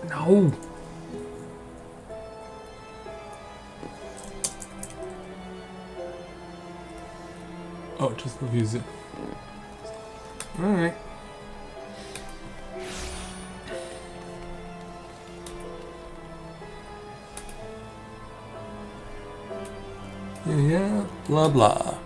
No. Oh, just refuse it. Alright. Yeah, blah blah.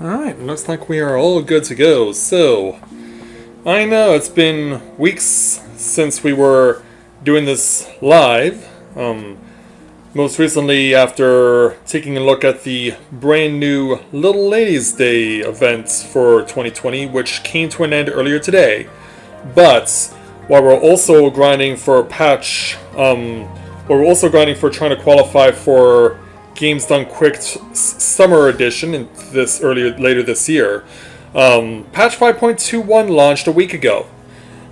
Alright, looks like we are all good to go. So, I know it's been weeks since we were doing this live. Most recently after taking a look at the brand new Little Ladies Day event for 2020, which came to an end earlier today. But, while we're also grinding for we're also grinding for trying to qualify for Games Done Quick Summer Edition in later this year. Patch 5.21 launched a week ago.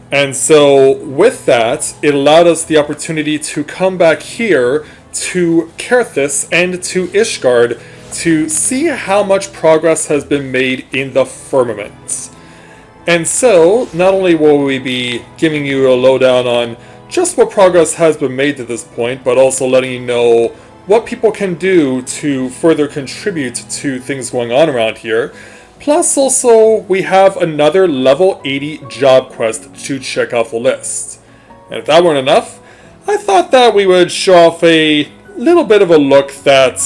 And so with that, it allowed us the opportunity to come back here to Kerthis and to Ishgard to see how much progress has been made in the firmament. And so, not only will we be giving you a lowdown on just what progress has been made to this point, but also letting you know what people can do to further contribute to things going on around here. Plus, also, we have another level 80 job quest to check off the list. And if that weren't enough, I thought that we would show off a little bit of a look that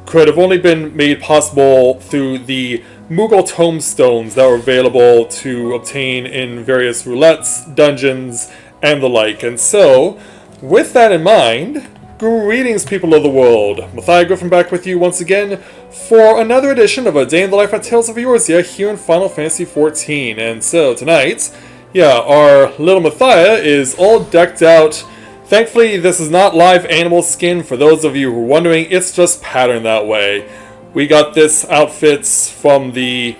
could have only been made possible through the Moogle tomestones that were available to obtain in various roulettes, dungeons, and the like. And so, with that in mind, greetings, people of the world. Matthia Griffin back with you once again for another edition of A Day in the Life at Tales of Eorzea here in Final Fantasy XIV. And so tonight, our little Matthia is all decked out. Thankfully, this is not live animal skin. For those of you who are wondering, it's just patterned that way. We got this outfit from the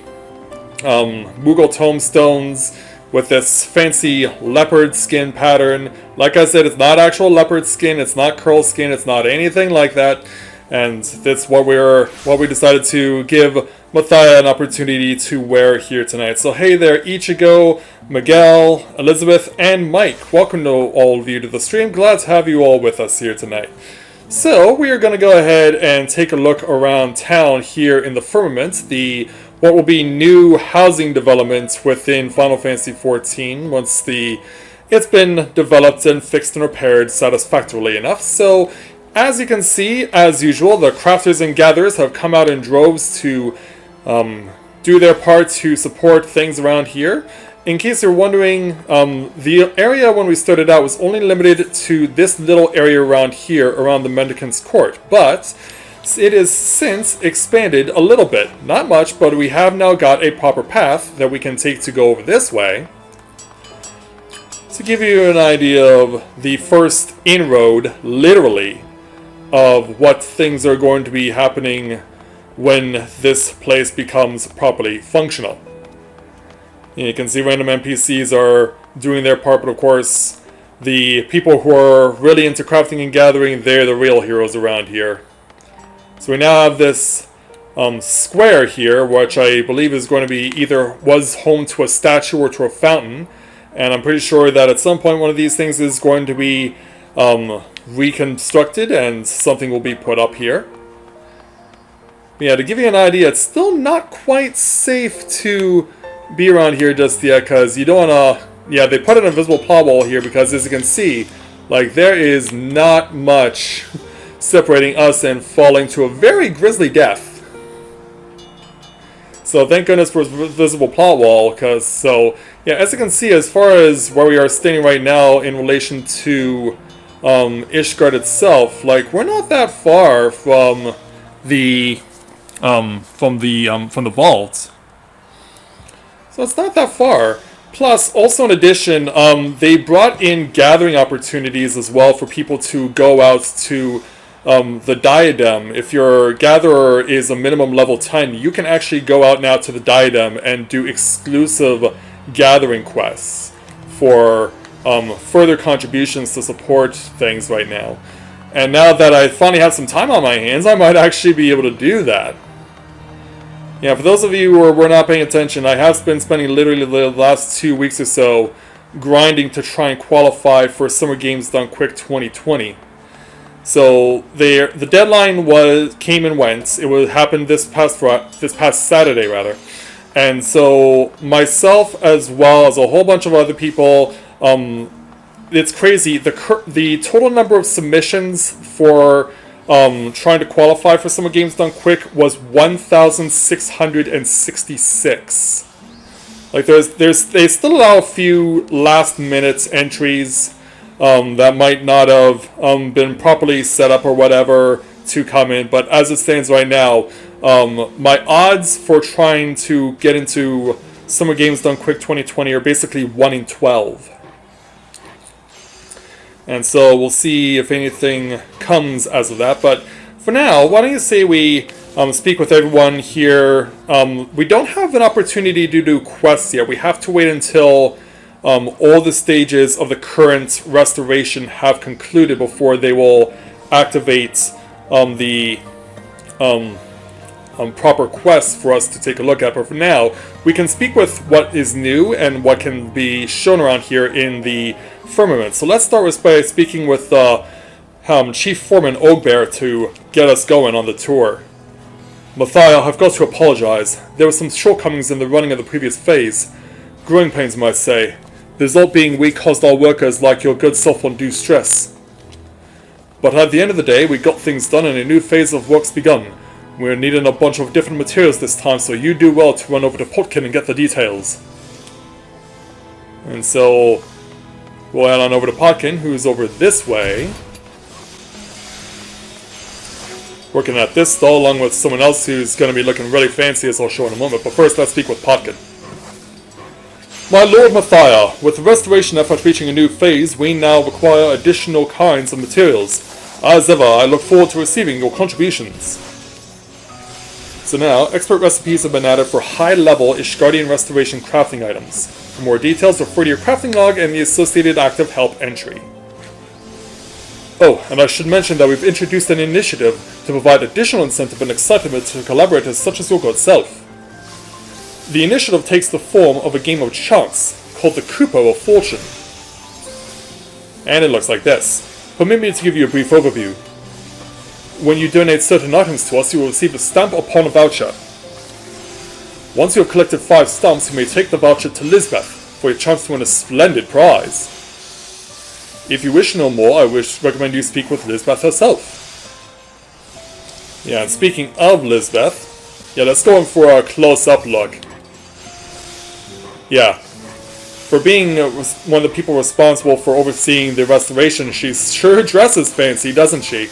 Moogle tomestones with this fancy leopard skin pattern. Like I said, it's not actual leopard skin, it's not curl skin, it's not anything like that. And that's what we decided to give Matthia an opportunity to wear here tonight. So hey there, Ichigo, Miguel, Elizabeth, and Mike. Welcome to all of you to the stream. Glad to have you all with us here tonight. So we are going to go ahead and take a look around town here in the Firmament, what will be new housing development within Final Fantasy XIV once it's been developed and fixed and repaired satisfactorily enough. So as you can see, as usual, the crafters and gatherers have come out in droves to do their part to support things around here. In case you're wondering, the area when we started out was only limited to this little area around here, around the Mendicant's Court, but it is since expanded a little bit. Not much, but we have now got a proper path that we can take to go over this way. To give you an idea of the first inroad, literally, of what things are going to be happening when this place becomes properly functional. You can see random NPCs are doing their part, but of course, the people who are really into crafting and gathering, they're the real heroes around here. So we now have this square here, which I believe is going to be was home to a statue or to a fountain, and I'm pretty sure that at some point one of these things is going to be reconstructed and something will be put up here. Yeah, to give you an idea, it's still not quite safe to be around here just yet, because you don't want to... Yeah, they put an invisible plot wall here because, as you can see, like, there is not much separating us and falling to a very grisly death. So thank goodness for visible plot wall, because, yeah, as you can see, as far as where we are standing right now in relation to Ishgard itself, like, we're not that far from the vault. So it's not that far. Plus, also in addition, they brought in gathering opportunities as well for people to go out to the Diadem. If your gatherer is a minimum level 10, you can actually go out now to the Diadem and do exclusive gathering quests for further contributions to support things right now. And now that I finally have some time on my hands, I might actually be able to do that. Yeah, for those of you who were not paying attention, I have been spending literally the last 2 weeks or so grinding to try and qualify for Summer Games Done Quick 2020. So the deadline came and went. It happened this past Saturday rather, and so myself as well as a whole bunch of other people. It's crazy. The total number of submissions for trying to qualify for Summer Games Done Quick was 1,666. Like they still allow a few last minute entries that might not have been properly set up or whatever to come in, but as it stands right now, my odds for trying to get into Summer Games Done Quick 2020 are basically 1 in 12. And so we'll see if anything comes as of that. But for now, why don't you say we speak with everyone here. We don't have an opportunity to do quests yet. We have to wait until all the stages of the current restoration have concluded before they will activate the proper quests for us to take a look at. But for now, we can speak with what is new and what can be shown around here in the Firmament. So let's start by speaking with Chief Foreman Ogbear to get us going on the tour. Matthia, I've got to apologize. There were some shortcomings in the running of the previous phase. Growing pains, you might say. The result being we caused our workers like your good self undue stress. But at the end of the day, we got things done and a new phase of work's begun. We're needing a bunch of different materials this time, so you do well to run over to Potkin and get the details. And so we'll head on over to Potkin, who's over this way, working at this stall along with someone else who's going to be looking really fancy, as I'll show in a moment. But first, let's speak with Potkin. My Lord Matthia, with the restoration effort reaching a new phase, we now require additional kinds of materials. As ever, I look forward to receiving your contributions. So now, expert recipes have been added for high-level Ishgardian restoration crafting items. For more details, refer to your crafting log and the associated active help entry. Oh, and I should mention that we've introduced an initiative to provide additional incentive and excitement to collaborators such as your good self. The initiative takes the form of a game of chance called the Kupo of Fortune. And it looks like this. Permit me to give you a brief overview. When you donate certain items to us, you will receive a stamp upon a voucher. Once you have collected 5 stamps, you may take the voucher to Lisbeth for a chance to win a splendid prize. If you wish to know more, I recommend you speak with Lisbeth herself. Yeah, and speaking of Lisbeth, yeah, let's go in for a close-up look. Yeah, for being one of the people responsible for overseeing the restoration, she sure dresses fancy, doesn't she?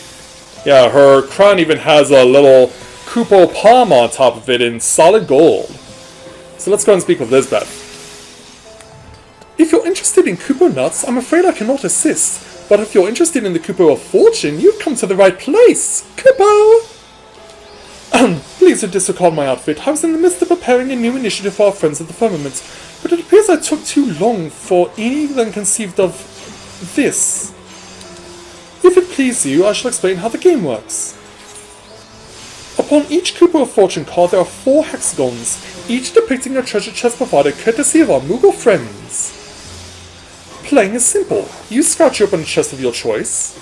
Yeah, her crown even has a little Kupo palm on top of it in solid gold. So let's go and speak with Lisbeth. If you're interested in Kupo nuts, I'm afraid I cannot assist. But if you're interested in the Kupo of Fortune, you've come to the right place. Kupo! Please don't disregard my outfit. I was in the midst of preparing a new initiative for our friends of the firmament, but it appears I took too long for any than conceived of this. If it please you, I shall explain how the game works. Upon each Kupo of Fortune card there are 4 hexagons, each depicting a treasure chest provided courtesy of our Moogle friends. Playing is simple. You scratch open a chest of your choice.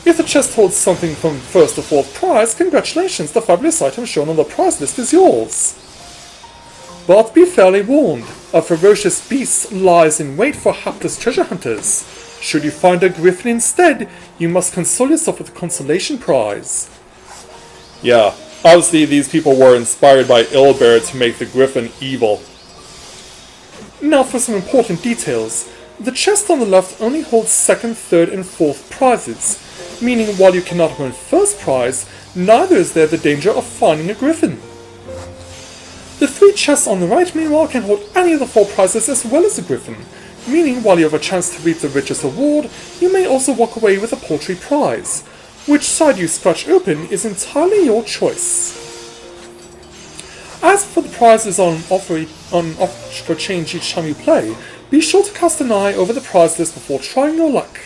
If the chest holds something from 1st to 4th prize, congratulations, the fabulous item shown on the prize list is yours. But be fairly warned, a ferocious beast lies in wait for hapless treasure hunters. Should you find a griffin instead, you must console yourself with a consolation prize. Yeah, obviously these people were inspired by Ilbear to make the griffin evil. Now for some important details. The chest on the left only holds 2nd, 3rd, and 4th prizes, meaning while you cannot win 1st prize, neither is there the danger of finding a griffin. The 3 chests on the right, meanwhile, can hold any of the 4 prizes as well as a griffin, meaning while you have a chance to reap the richest reward, you may also walk away with a paltry prize. Which side you scratch open is entirely your choice. As for the prizes on offer for change each time you play, be sure to cast an eye over the prize list before trying your luck.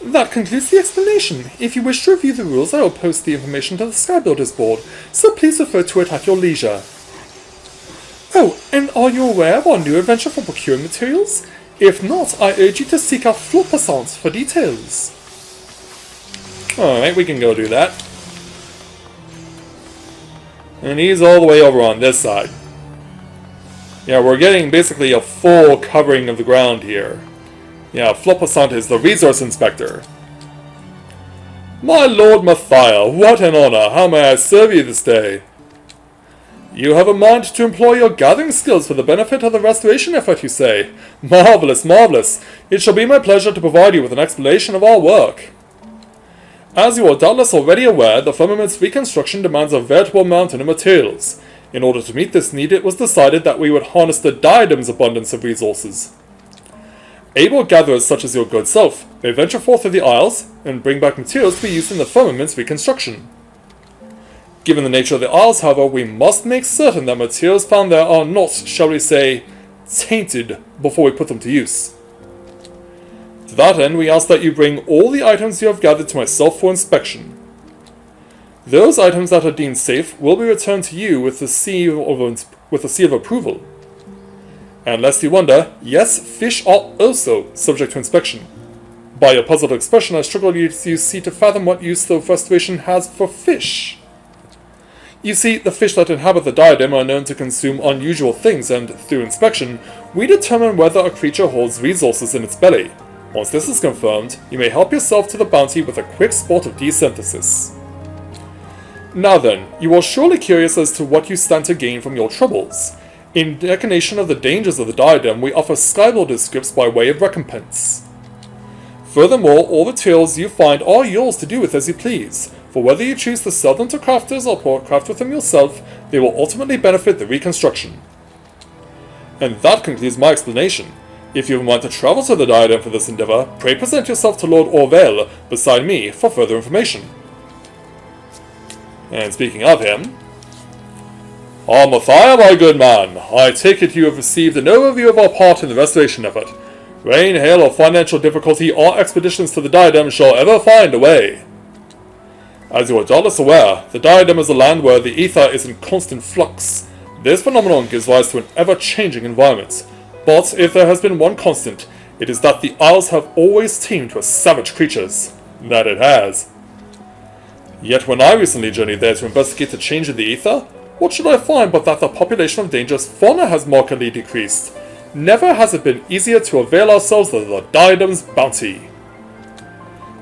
That concludes the explanation. If you wish to review the rules, I will post the information to the Skybuilders board, so please refer to it at your leisure. Oh, and are you aware of our new adventure for procuring materials? If not, I urge you to seek out Floppercent for details. Alright, we can go do that. And he's all the way over on this side. Yeah, we're getting basically a full covering of the ground here. Yeah, Floppercent is the resource inspector. My Lord Matthia, what an honor! How may I serve you this day? You have a mind to employ your gathering skills for the benefit of the restoration effort, you say? Marvelous, marvelous! It shall be my pleasure to provide you with an explanation of our work. As you are doubtless already aware, the firmament's reconstruction demands a veritable mountain of materials. In order to meet this need, it was decided that we would harness the diadem's abundance of resources. Able gatherers such as your good self may venture forth to the Isles and bring back materials to be used in the firmament's reconstruction. Given the nature of the Isles, however, we must make certain that materials found there are not, shall we say, tainted before we put them to use. To that end, we ask that you bring all the items you have gathered to myself for inspection. Those items that are deemed safe will be returned to you with the seal of approval. And lest you wonder, yes, fish are also subject to inspection. By your puzzled expression, I struggle you see to fathom what use the restoration has for fish. You see, the fish that inhabit the diadem are known to consume unusual things, and through inspection, we determine whether a creature holds resources in its belly. Once this is confirmed, you may help yourself to the bounty with a quick sport of desynthesis. Now then, you are surely curious as to what you stand to gain from your troubles. In recognition of the dangers of the diadem, we offer Skybuilder scripts by way of recompense. Furthermore, all the materials you find are yours to do with as you please, for whether you choose to sell them to crafters or craft with them yourself, they will ultimately benefit the reconstruction. And that concludes my explanation. If you want to travel to the diadem for this endeavour, pray present yourself to Lord Eorzea beside me for further information. And speaking of him... Matthia, my good man, I take it you have received an overview of our part in the restoration effort. Rain, hail, or financial difficulty, our expeditions to the Diadem shall ever find a way. As you are doubtless aware, the Diadem is a land where the ether is in constant flux. This phenomenon gives rise to an ever-changing environment. But if there has been one constant, it is that the Isles have always teemed with savage creatures. That it has. Yet when I recently journeyed there to investigate the change in the ether, what should I find but that the population of dangerous fauna has markedly decreased? Never has it been easier to avail ourselves of the Diadem's bounty.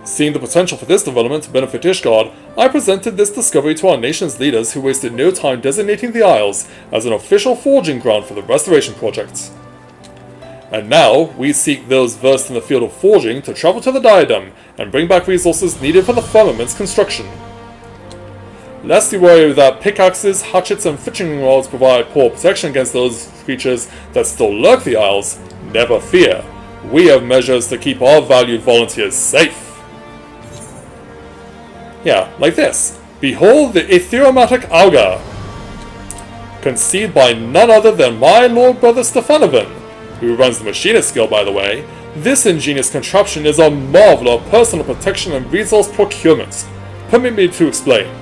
Seeing the potential for this development to benefit Ishgard, I presented this discovery to our nation's leaders who wasted no time designating the Isles as an official forging ground for the restoration project. And now, we seek those versed in the field of forging to travel to the Diadem and bring back resources needed for the firmament's construction. Lest you worry that pickaxes, hatchets, and fishing rods provide poor protection against those creatures that still lurk the Isles, never fear. We have measures to keep our valued volunteers safe. Yeah, like this. Behold the Etheromatic Auga, conceived by none other than my lord brother Stefanovan, who runs the machinist guild, by the way. This ingenious contraption is a marvel of personal protection and resource procurement. Permit me to explain.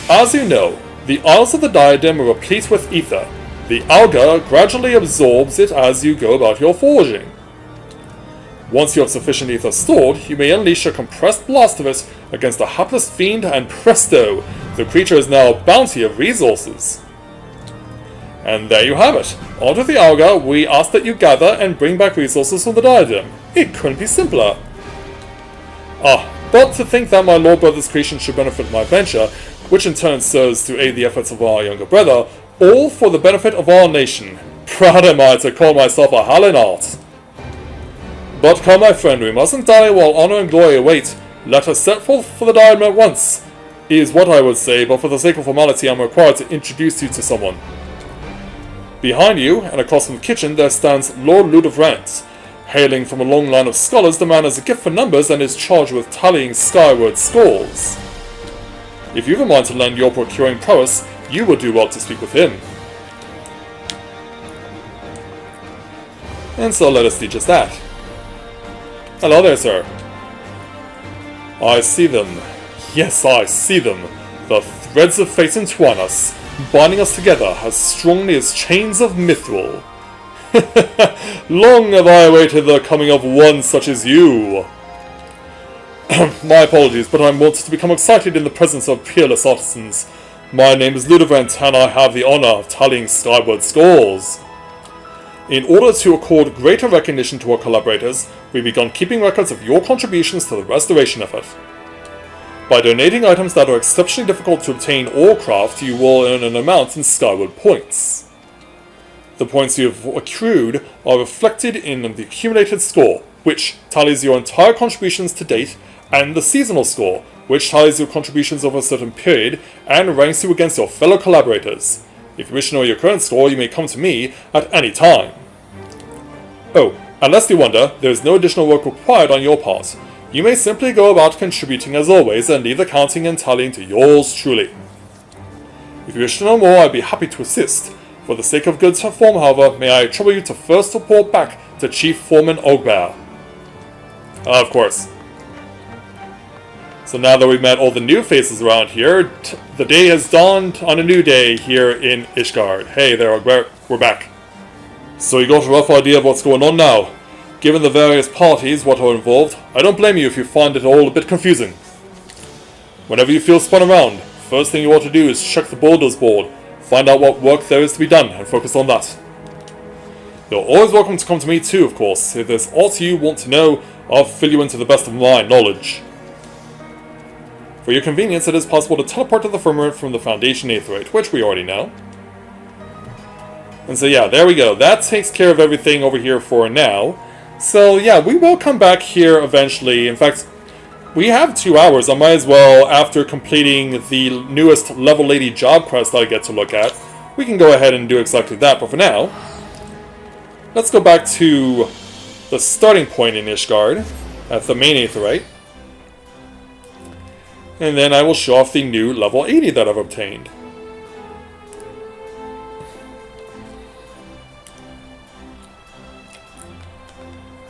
As you know, the Isles of the Diadem are replete with ether. The Auga gradually absorbs it as you go about your forging. Once you have sufficient ether stored, you may unleash a compressed blast of it against a hapless fiend, and presto, the creature is now a bounty of resources. And there you have it. Onto the Auga, we ask that you gather and bring back resources from the Diadem. It couldn't be simpler. But to think that my lord brother's creation should benefit my venture, which in turn serves to aid the efforts of our younger brother, all for the benefit of our nation. Proud am I to call myself a Hallinart. But come, my friend, we mustn't dally while honor and glory await. Let us set forth for the Diadem at once, is what I would say, but for the sake of formality I am required to introduce you to someone. Behind you, and across from the kitchen, there stands Lord Ludovrant. Hailing from a long line of scholars, the man has a gift for numbers and is charged with tallying skyward scores. If you've a mind to lend your procuring prowess, you would do well to speak with him. And so let us do just that. Hello there, sir. I see them. Yes, I see them. The threads of fate entwine us, binding us together as strongly as chains of mithril. Long have I awaited the coming of one such as you. My apologies, but I'm wont to become excited in the presence of peerless artisans. My name is Ludovrant, and I have the honor of tallying skyward scores. In order to accord greater recognition to our collaborators, we've begun keeping records of your contributions to the restoration effort. By donating items that are exceptionally difficult to obtain or craft, you will earn an amount in skyward points. The points you have accrued are reflected in the accumulated score, which tallies your entire contributions to date, and the seasonal score, which tallies your contributions over a certain period and ranks you against your fellow collaborators. If you wish to know your current score, you may come to me at any time. Oh, and lest you wonder, there is no additional work required on your part. You may simply go about contributing as always and leave the counting and tallying to yours truly. If you wish to know more, I'd be happy to assist. For the sake of good form, however, may I trouble you to first report back to Chief Foreman Ogbear. Of course. So now that we've met all the new faces around here, the day has dawned on a new day here in Ishgard. Hey there, we're back. So you got a rough idea of what's going on now. Given the various parties what are involved, I don't blame you if you find it all a bit confusing. Whenever you feel spun around, first thing you ought to do is check the builder's board, find out what work there is to be done, and focus on that. You're always welcome to come to me too, of course. If there's aught you want to know, I'll fill you in to the best of my knowledge. For your convenience, it is possible to teleport to the firmament from the Foundation Aetherite, which we already know. And so yeah, there we go. That takes care of everything over here for now. So yeah, we will come back here eventually. In fact, we have 2 hours. I might as well, after completing the newest level 80 job quest that I get to look at, we can go ahead and do exactly that. But for now, let's go back to the starting point in Ishgard, at the main Aetherite. And then I will show off the new level 80 that I've obtained.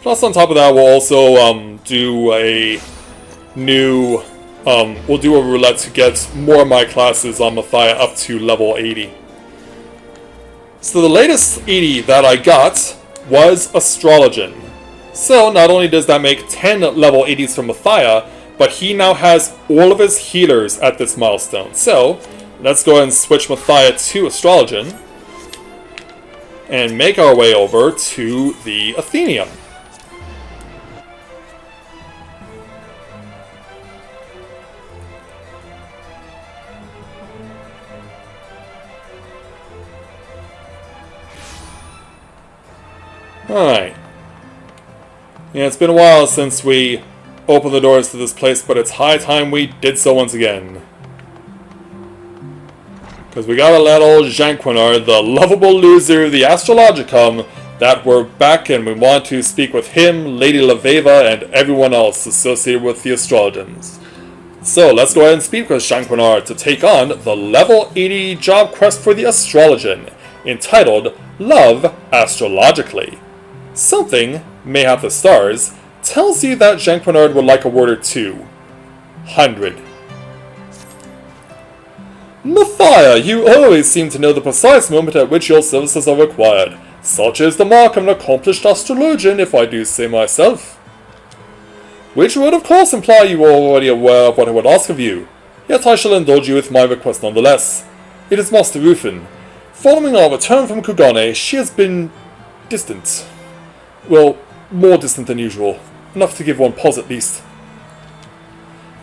Plus, on top of that, we'll also do a new... we'll do a roulette to get more of my classes on Matthia up to level 80. So the latest 80 that I got was Astrologian. So not only does that make 10 level 80s from Matthia, but he now has all of his healers at this milestone. So let's go ahead and switch Matthia to Astrologian and make our way over to the Athenium. Alright. Yeah, it's been a while since we opened the doors to this place, but it's high time we did so once again. Because we gotta let old Janquinar, the lovable loser of the Astrologicum, that we're back and we want to speak with him, Lady Leveva, and everyone else associated with the Astrologians. So let's go ahead and speak with Janquinar to take on the level 80 job quest for the Astrologian, entitled Love Astrologically. Something, mayhap the stars, tells you that Janquinar would like a word or two. 100. Matthia, you always seem to know the precise moment at which your services are required. Such is the mark of an accomplished astrologian, if I do say myself. Which would of course imply you are already aware of what I would ask of you. Yet I shall indulge you with my request nonetheless. It is Master Rufin. Following our return from Kugane, she has been... distant. Well, more distant than usual. Enough to give one pause at least.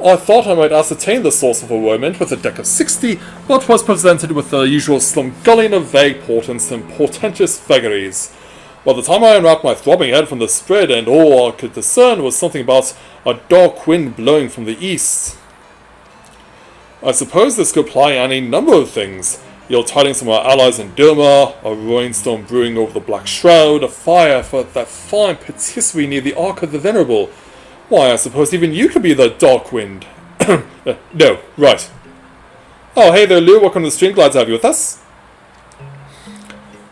I thought I might ascertain the source of allurement with a deck of 60, but was presented with the usual slumgullion of vague portents and portentous vagaries. By the time I unwrapped my throbbing head from the spread, and all I could discern was something about a dark wind blowing from the east. I suppose this could apply any number of things. Ill tidings from our allies in Derma, a roaring storm brewing over the Black Shroud, a fire for that fine patisserie near the Ark of the Venerable. Why, I suppose even you could be the Dark Wind. No, right. Oh, hey there, Lou, welcome to the stream, glad to have you with us.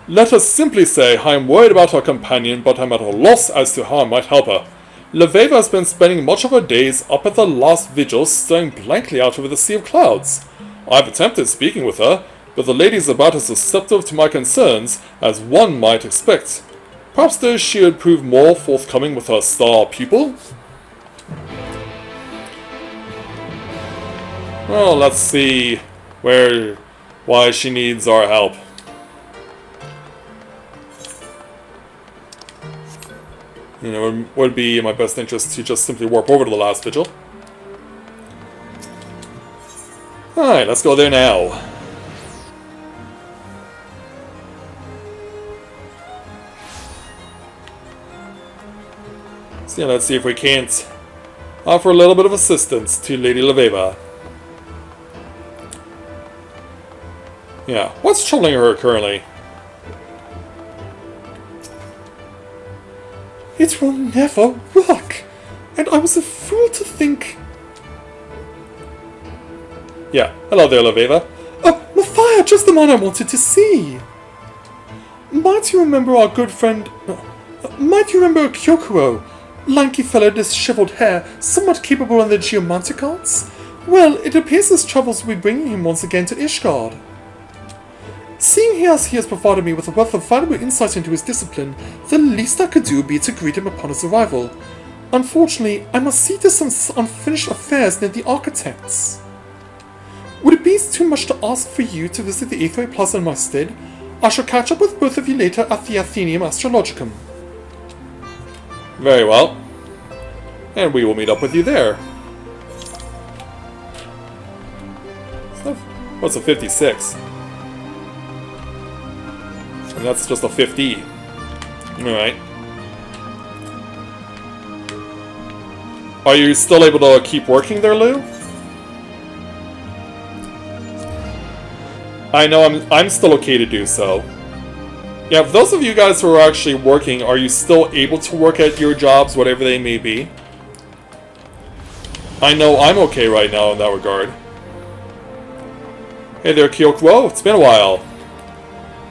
Let us simply say I am worried about our companion, but I'm at a loss as to how I might help her. Leveva has been spending much of her days up at the last vigil staring blankly out over the sea of clouds. I've attempted speaking with her, but the lady is about as receptive to my concerns as one might expect. Perhaps though she would prove more forthcoming with her star pupil? Well, let's see why she needs our help. You know, it would be in my best interest to just simply warp over to the last vigil. Alright, let's go there now. So yeah, let's see if we can't offer a little bit of assistance to Lady Leveva. Yeah, what's troubling her currently? It will never work! And I was a fool to think... Yeah, hello there, Leveva. Oh, Matthia, just the man I wanted to see! Might you remember our good friend... might you remember Kyokuro? Lanky fellow, disheveled hair, somewhat capable in the geomantic arts? Well, it appears his troubles will be bringing him once again to Ishgard. Seeing as he has provided me with a wealth of valuable insight into his discipline, the least I could do would be to greet him upon his arrival. Unfortunately, I must see to some unfinished affairs near the architects. Would it be too much to ask for you to visit the Aether Plaza in my stead? I shall catch up with both of you later at the Athenium Astrologicum. Very well. And we will meet up with you there. What's a 56? And that's just a 50. Alright. Are you still able to keep working there, Lou? I know I'm still okay to do so. Yeah, for those of you guys who are actually working, are you still able to work at your jobs, whatever they may be? I know I'm okay right now in that regard. Hey there, Kyokuro, it's been a while.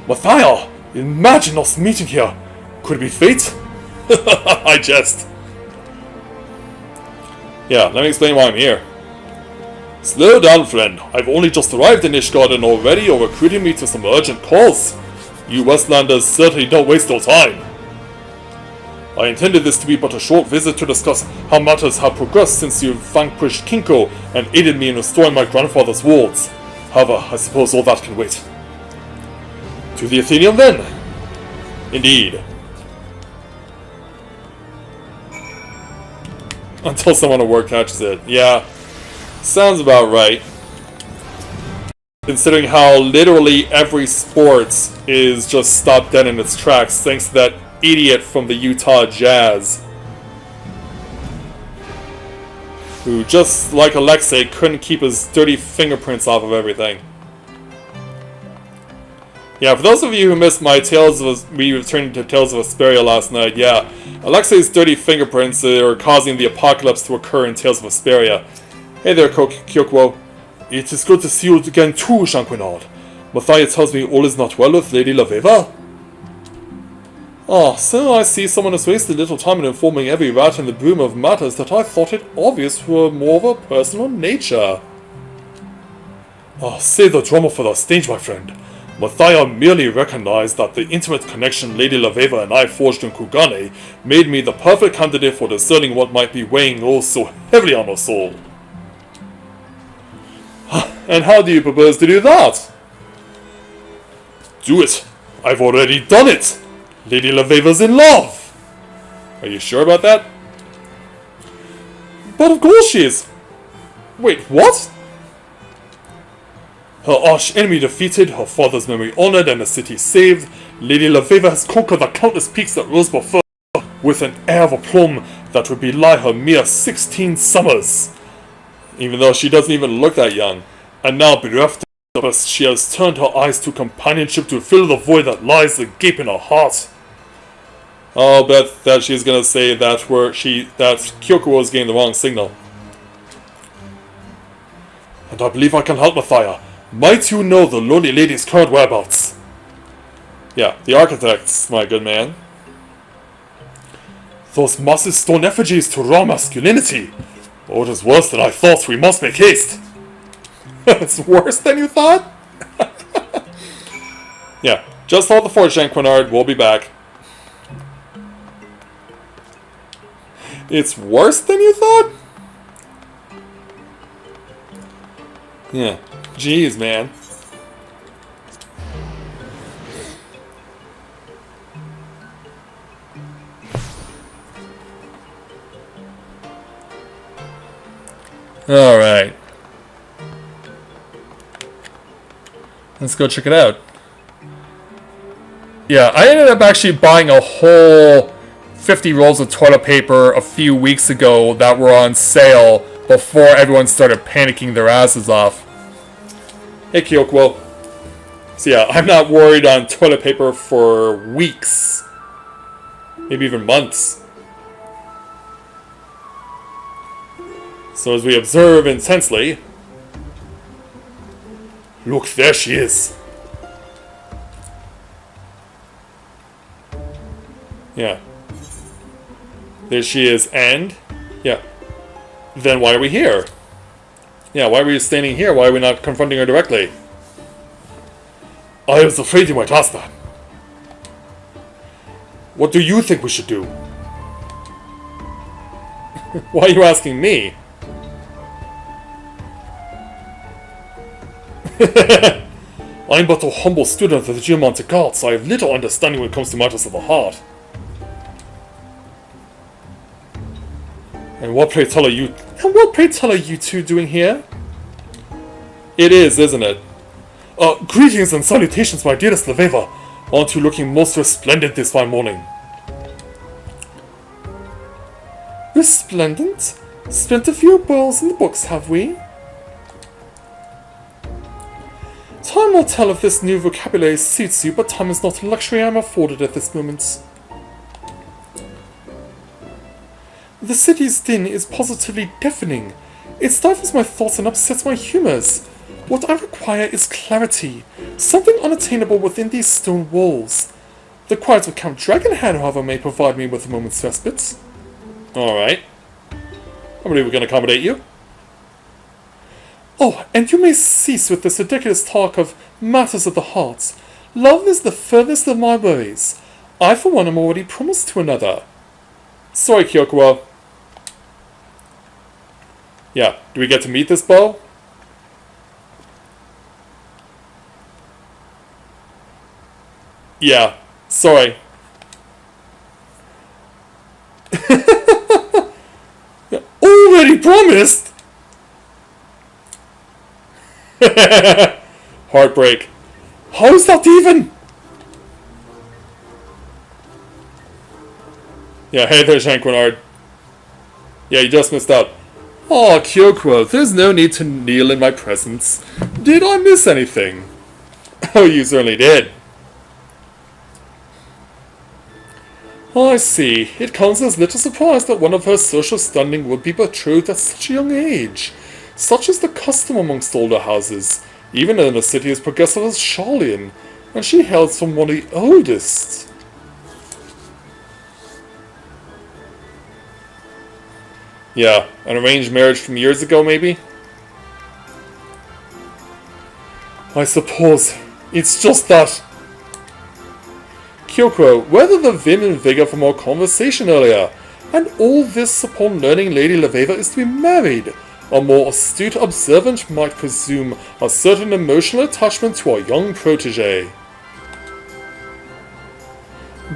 Matthia! Imagine us meeting here! Could it be fate? I jest. Yeah, let me explain why I'm here. Slow down, friend. I've only just arrived in Ishgard and already you're recruiting me to some urgent calls. You Westlanders certainly don't waste your time. I intended this to be but a short visit to discuss how matters have progressed since you vanquished Kinko and aided me in restoring my grandfather's wards. However, I suppose all that can wait. To the Athenium then? Indeed. Until someone at work catches it. Yeah. Sounds about right. Considering how literally every sport is just stopped dead in its tracks thanks to that idiot from the Utah Jazz. Who, just like Alexei, couldn't keep his dirty fingerprints off of everything. Yeah, for those of you who missed my me returning to Tales of Vesperia last night, yeah, Alexei's dirty fingerprints are causing the apocalypse to occur in Tales of Vesperia. Hey there, Kyokwo. It is good to see you again too, Jean-Quinard. Matthia tells me all is not well with Lady Laveva. Ah, so I see someone has wasted little time in informing every rat in the broom of matters that I thought it obvious were more of a personal nature. Ah, save the drama for the stage, my friend. Matthia merely recognized that the intimate connection Lady Laveva and I forged in Kugane made me the perfect candidate for discerning what might be weighing oh so heavily on her soul. And how do you propose to do that? Do it! I've already done it! Lady Laveva's in love! Are you sure about that? But of course she is! Wait, what? Her arch enemy defeated, her father's memory honored, and the city saved, Lady Laveva has conquered the countless peaks that rose before her with an air of aplomb that would belie her mere 16 summers. Even though she doesn't even look that young. And now, bereft of us, she has turned her eyes to companionship to fill the void that lies agape in her heart. I'll bet that she's gonna say that Kyoko was getting the wrong signal. And I believe I can help, Matthia. Might you know the lonely lady's current whereabouts? Yeah, the architects, my good man. Those massive stone effigies to raw masculinity. Oh, it is worse than I thought. We must make haste. It's worse than you thought? Yeah, just hold the fort, Jean-Quinard. We'll be back. It's worse than you thought? Yeah. Jeez, man. Alright. Let's go check it out. Yeah, I ended up actually buying a whole 50 rolls of toilet paper a few weeks ago that were on sale before everyone started panicking their asses off. Hey, Kyokwo. So yeah, I'm not worried on toilet paper for weeks. Maybe even months. So as we observe intensely... Look, there she is. Yeah. There she is, and... Yeah. Then why are we here? Yeah, why were you standing here? Why are we not confronting her directly? I was afraid you might ask that. What do you think we should do? Why are you asking me? I'm but a humble student of the geomantic arts, so I have little understanding when it comes to matters of the heart. And what pray tell are you two doing here? It is, isn't it? Greetings and salutations, my dearest Laveva. Aren't you looking most resplendent this fine morning? Resplendent? Spent a few balls in the books, have we? Time will tell if this new vocabulary suits you, but time is not a luxury I am afforded at this moment. The city's din is positively deafening. It stifles my thoughts and upsets my humours. What I require is clarity, something unattainable within these stone walls. The quiet of Count Dragonhead, however, may provide me with a moment's respite. Alright. I believe we can accommodate you. Oh, and you may cease with this ridiculous talk of matters of the heart. Love is the furthest of my worries. I, for one, am already promised to another. Sorry, Kyokuo. Yeah, do we get to meet this beau? Yeah, sorry. Already promised? Heartbreak. How is that even? Yeah, hey there, Shanquinard. Yeah, you just missed out. Aw, Kyokuo, there's no need to kneel in my presence. Did I miss anything? Oh, you certainly did. I see. It comes as little surprise that one of her social standing would be betrothed at such a young age. Such is the custom amongst older houses, even in a city as progressive as Charlian, and she hails from one of the oldest. Yeah, an arranged marriage from years ago, maybe? I suppose. It's just that... Kyokuo, whether the vim and vigor from our conversation earlier, and all this upon learning Lady Leveva is to be married. A more astute observant might presume a certain emotional attachment to our young protege.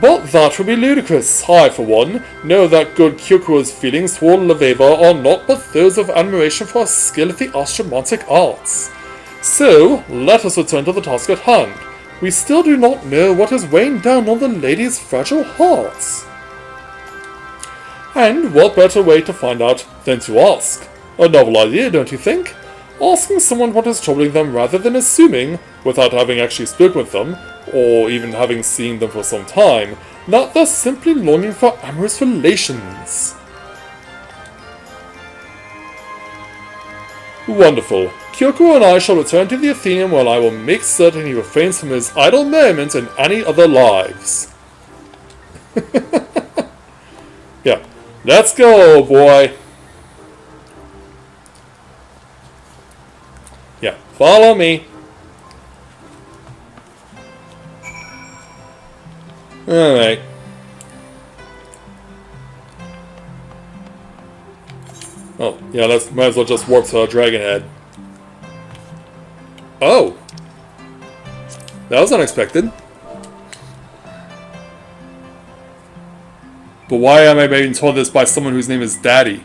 But that would be ludicrous. I, for one, know that good Kyokuo's feelings toward Leveva are not but those of admiration for her skill at the astromantic arts. So, let us return to the task at hand. We still do not know what is weighing down on the lady's fragile hearts. And what better way to find out than to ask? A novel idea, don't you think? Asking someone what is troubling them rather than assuming, without having actually spoken with them, or even having seen them for some time, that they're simply longing for amorous relations. Wonderful. Kyokuo and I shall return to the Athenaeum while I will make certain he refrains from his idle merriment in any other lives. Yeah. Let's go, boy! Yeah, follow me. Alright. Oh, yeah, might as well just warp to Dragonhead. Oh! That was unexpected. But why am I being told this by someone whose name is Daddy?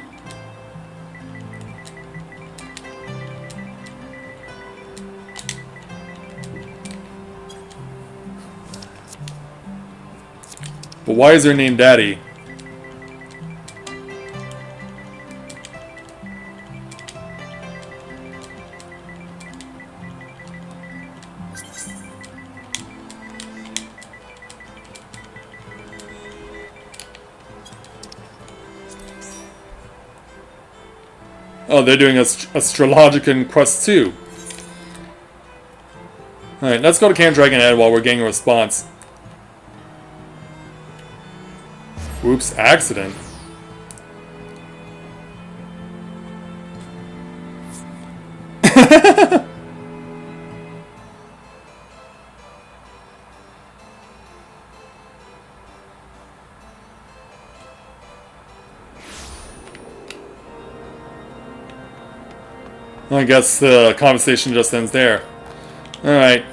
But why is her name Daddy? Oh, they're doing Astrologican Quest 2. Alright, let's go to Camp Dragonhead while we're getting a response. Whoops, accident. I guess the conversation just ends there. Alright.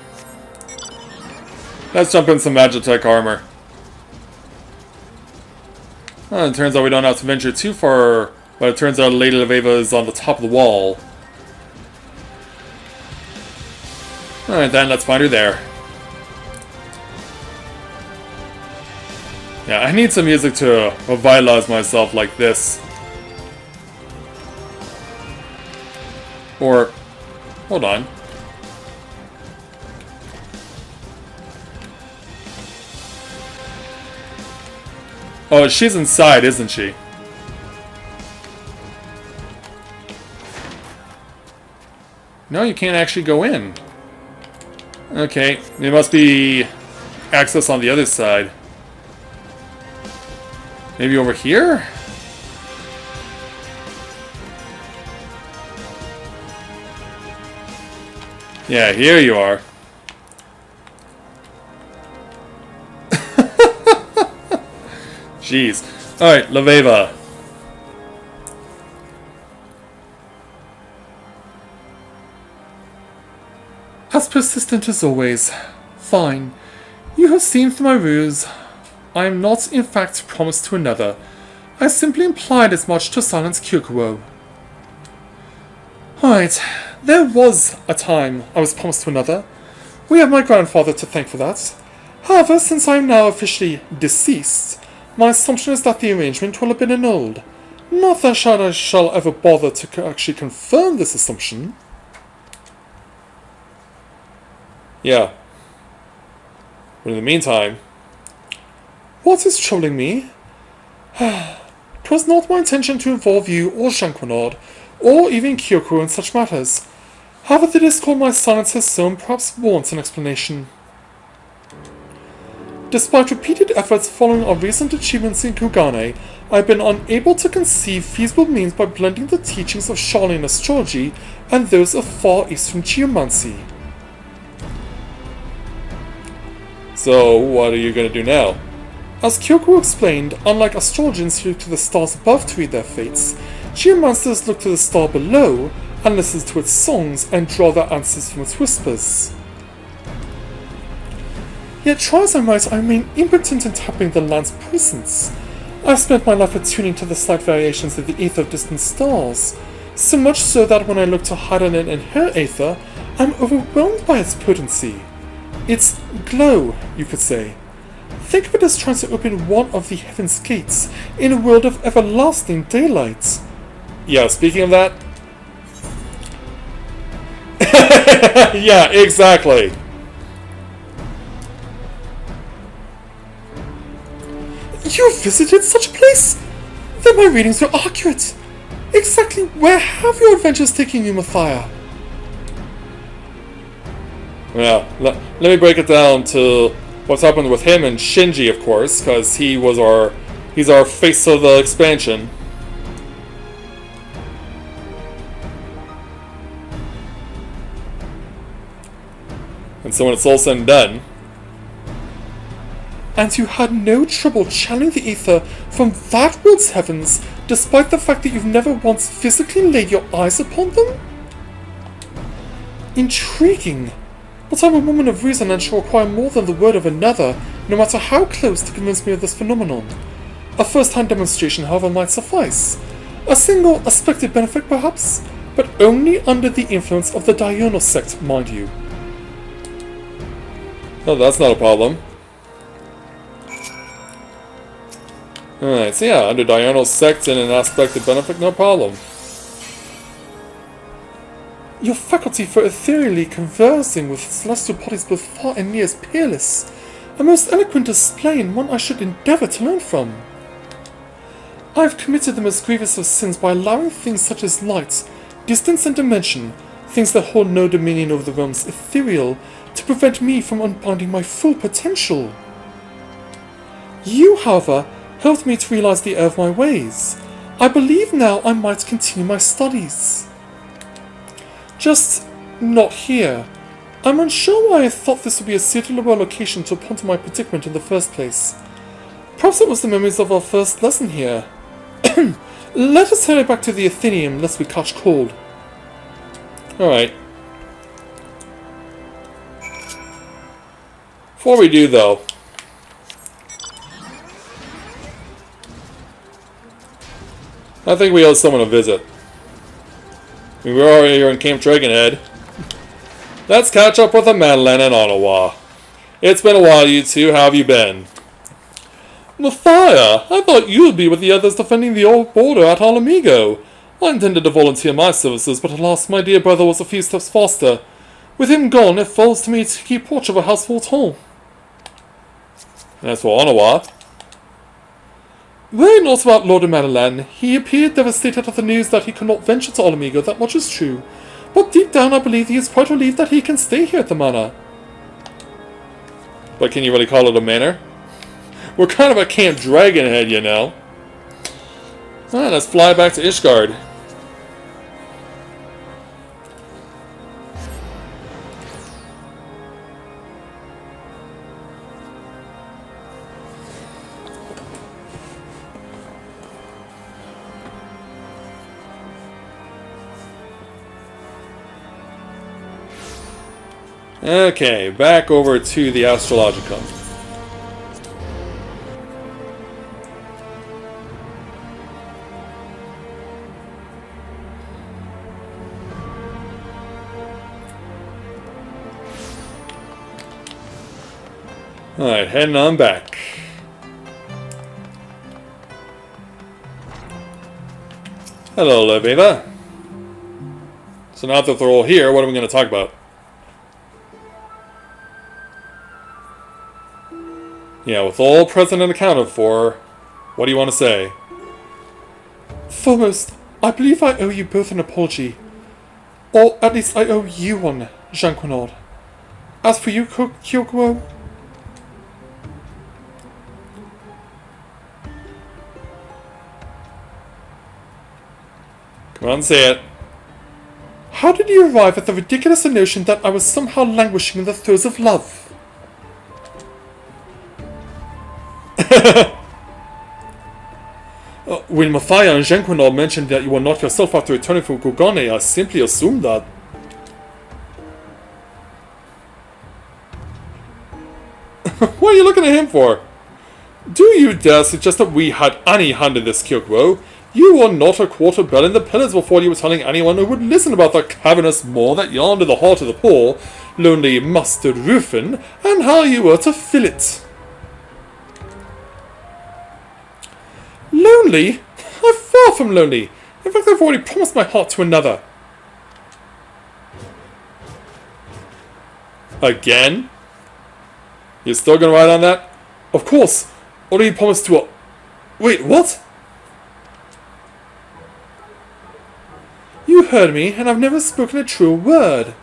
Let's jump in some Magitech armor. Well, it turns out we don't have to venture too far, but it turns out Lady Leveva is on the top of the wall. Alright then, let's find her there. Yeah, I need some music to revitalize myself like this. Or, hold on. Oh, she's inside, isn't she? No, you can't actually go in. Okay, it must be access on the other side. Maybe over here? Yeah, here you are. Jeez. Alright, Laveva. As persistent as always. Fine. You have seen through my ruse. I am not, in fact, promised to another. I simply implied as much to silence Kyokuo. Alright. There was a time I was promised to another. We have my grandfather to thank for that. However, since I am now officially deceased, my assumption is that the arrangement will have been annulled. Not that I shall ever bother to actually confirm this assumption. Yeah. But in the meantime... What is troubling me? 'Twas not my intention to involve you or Jean-Quenard, or even Kyokuo in such matters. However, the discord my silence has sown perhaps warrants an explanation. Despite repeated efforts following our recent achievements in Kugane, I have been unable to conceive feasible means by blending the teachings of Shaolin astrology and those of Far Eastern geomancy. So, what are you going to do now? As Kyokuo explained, unlike astrologers who look to the stars above to read their fates, geomancers look to the star below and listen to its songs and draw their answers from its whispers. Yet try as I might, I remain impotent in tapping the land's presence. I've spent my life attuning to the slight variations of the ether of distant stars, so much so that when I look to Hadanen and her ether, I'm overwhelmed by its potency. Its glow, you could say. Think of it as trying to open one of the heaven's gates in a world of everlasting daylight. Yeah, speaking of that... yeah, exactly. You visited such a place? Then my readings were accurate. Exactly where have your adventures taken you, Matthia? Yeah, let me break it down to what's happened with him and Shinji, of course, because he's our face of the expansion. And so when it's all said and done... And you had no trouble channeling the ether from that world's heavens, despite the fact that you've never once physically laid your eyes upon them? Intriguing. But I'm a woman of reason and shall require more than the word of another, no matter how close, to convince me of this phenomenon. A first-hand demonstration, however, might suffice. A single expected benefit, perhaps, but only under the influence of the diurnal sect, mind you. Oh, that's not a problem. Alright, so yeah, under diurnal sect and an aspected benefit, no problem. Your faculty for ethereally conversing with celestial bodies both far and near is peerless. A most eloquent display and one I should endeavour to learn from. I have committed the most grievous of sins by allowing things such as light, distance and dimension, things that hold no dominion over the realm's ethereal, to prevent me from unbinding my full potential. You, however, helped me to realize the error of my ways. I believe now I might continue my studies. Just not here. I'm unsure why I thought this would be a suitable location to ponder my predicament in the first place. Perhaps it was the memories of our first lesson here. Let us hurry back to the Athenaeum lest we catch cold. Alright. Before we do, though, I think we owe someone a visit. We were already here in Camp Dragonhead. Let's catch up with the Madeleine and Ottawa. It's been a while, you two. How have you been? Matthia, I thought you would be with the others defending the old border at Alamigo. I intended to volunteer my services, but alas, my dear brother was a few steps faster. With him gone, it falls to me to keep watch over Household Hall. As for Ottawa, were it not about Lord de Madeleine, he appeared devastated at the news that he could not venture to Alamigo, that much is true. But deep down I believe he is quite relieved that he can stay here at the manor. But can you really call it a manor? We're kind of a Camp Dragonhead, you know. Alright, let's fly back to Ishgard. Okay, back over to the Astrologicum. Alright, heading on back. Hello, Leveva. So now that they're all here, what are we going to talk about? Yeah, with all present and accounted for, what do you want to say? Foremost, I believe I owe you both an apology. Or at least I owe you one, Jean Quinaud. As for you, Kyokuo... Come on, say it. How did you arrive at the ridiculous notion that I was somehow languishing in the throes of love? When Matthia and Jean Quinaud mentioned that you were not yourself after returning from Kugane, I simply assumed that. What are you looking at him for? Do you dare suggest that we had any hand in this, Kyokuo? You were not a quarter bell in the pillars before you were telling anyone who would listen about the cavernous moor that yawned in the heart of the poor, lonely mustard roofing, and how you were to fill it. Lonely? I'm far from lonely. In fact, I've already promised my heart to another. Again? You're still gonna ride on that? Of course. Already promised to a... Wait, what? You heard me, and I've never spoken a true word.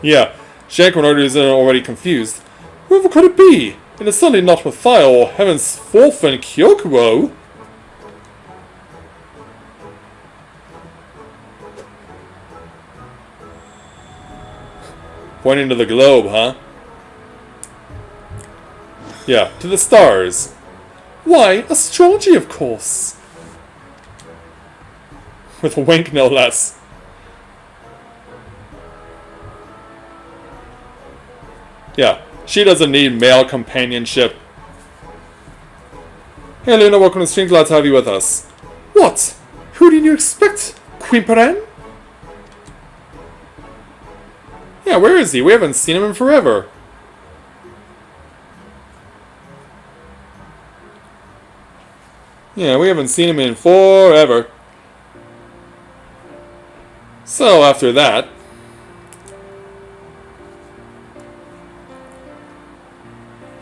Yeah, Jean Quinaud is already confused. Whoever could it be? It is certainly not Matthia or Heaven's Fourth and Kyokuo. Pointing to the globe, huh? Yeah, to the stars. Why, astrology, of course. With a wink, no less. Yeah, she doesn't need male companionship. Hey Luna, welcome to the stream. Glad to have you with us. What? Who did you expect? Quimperan? Yeah, where is he? We haven't seen him in forever. Yeah, we haven't seen him in forever. So, after that...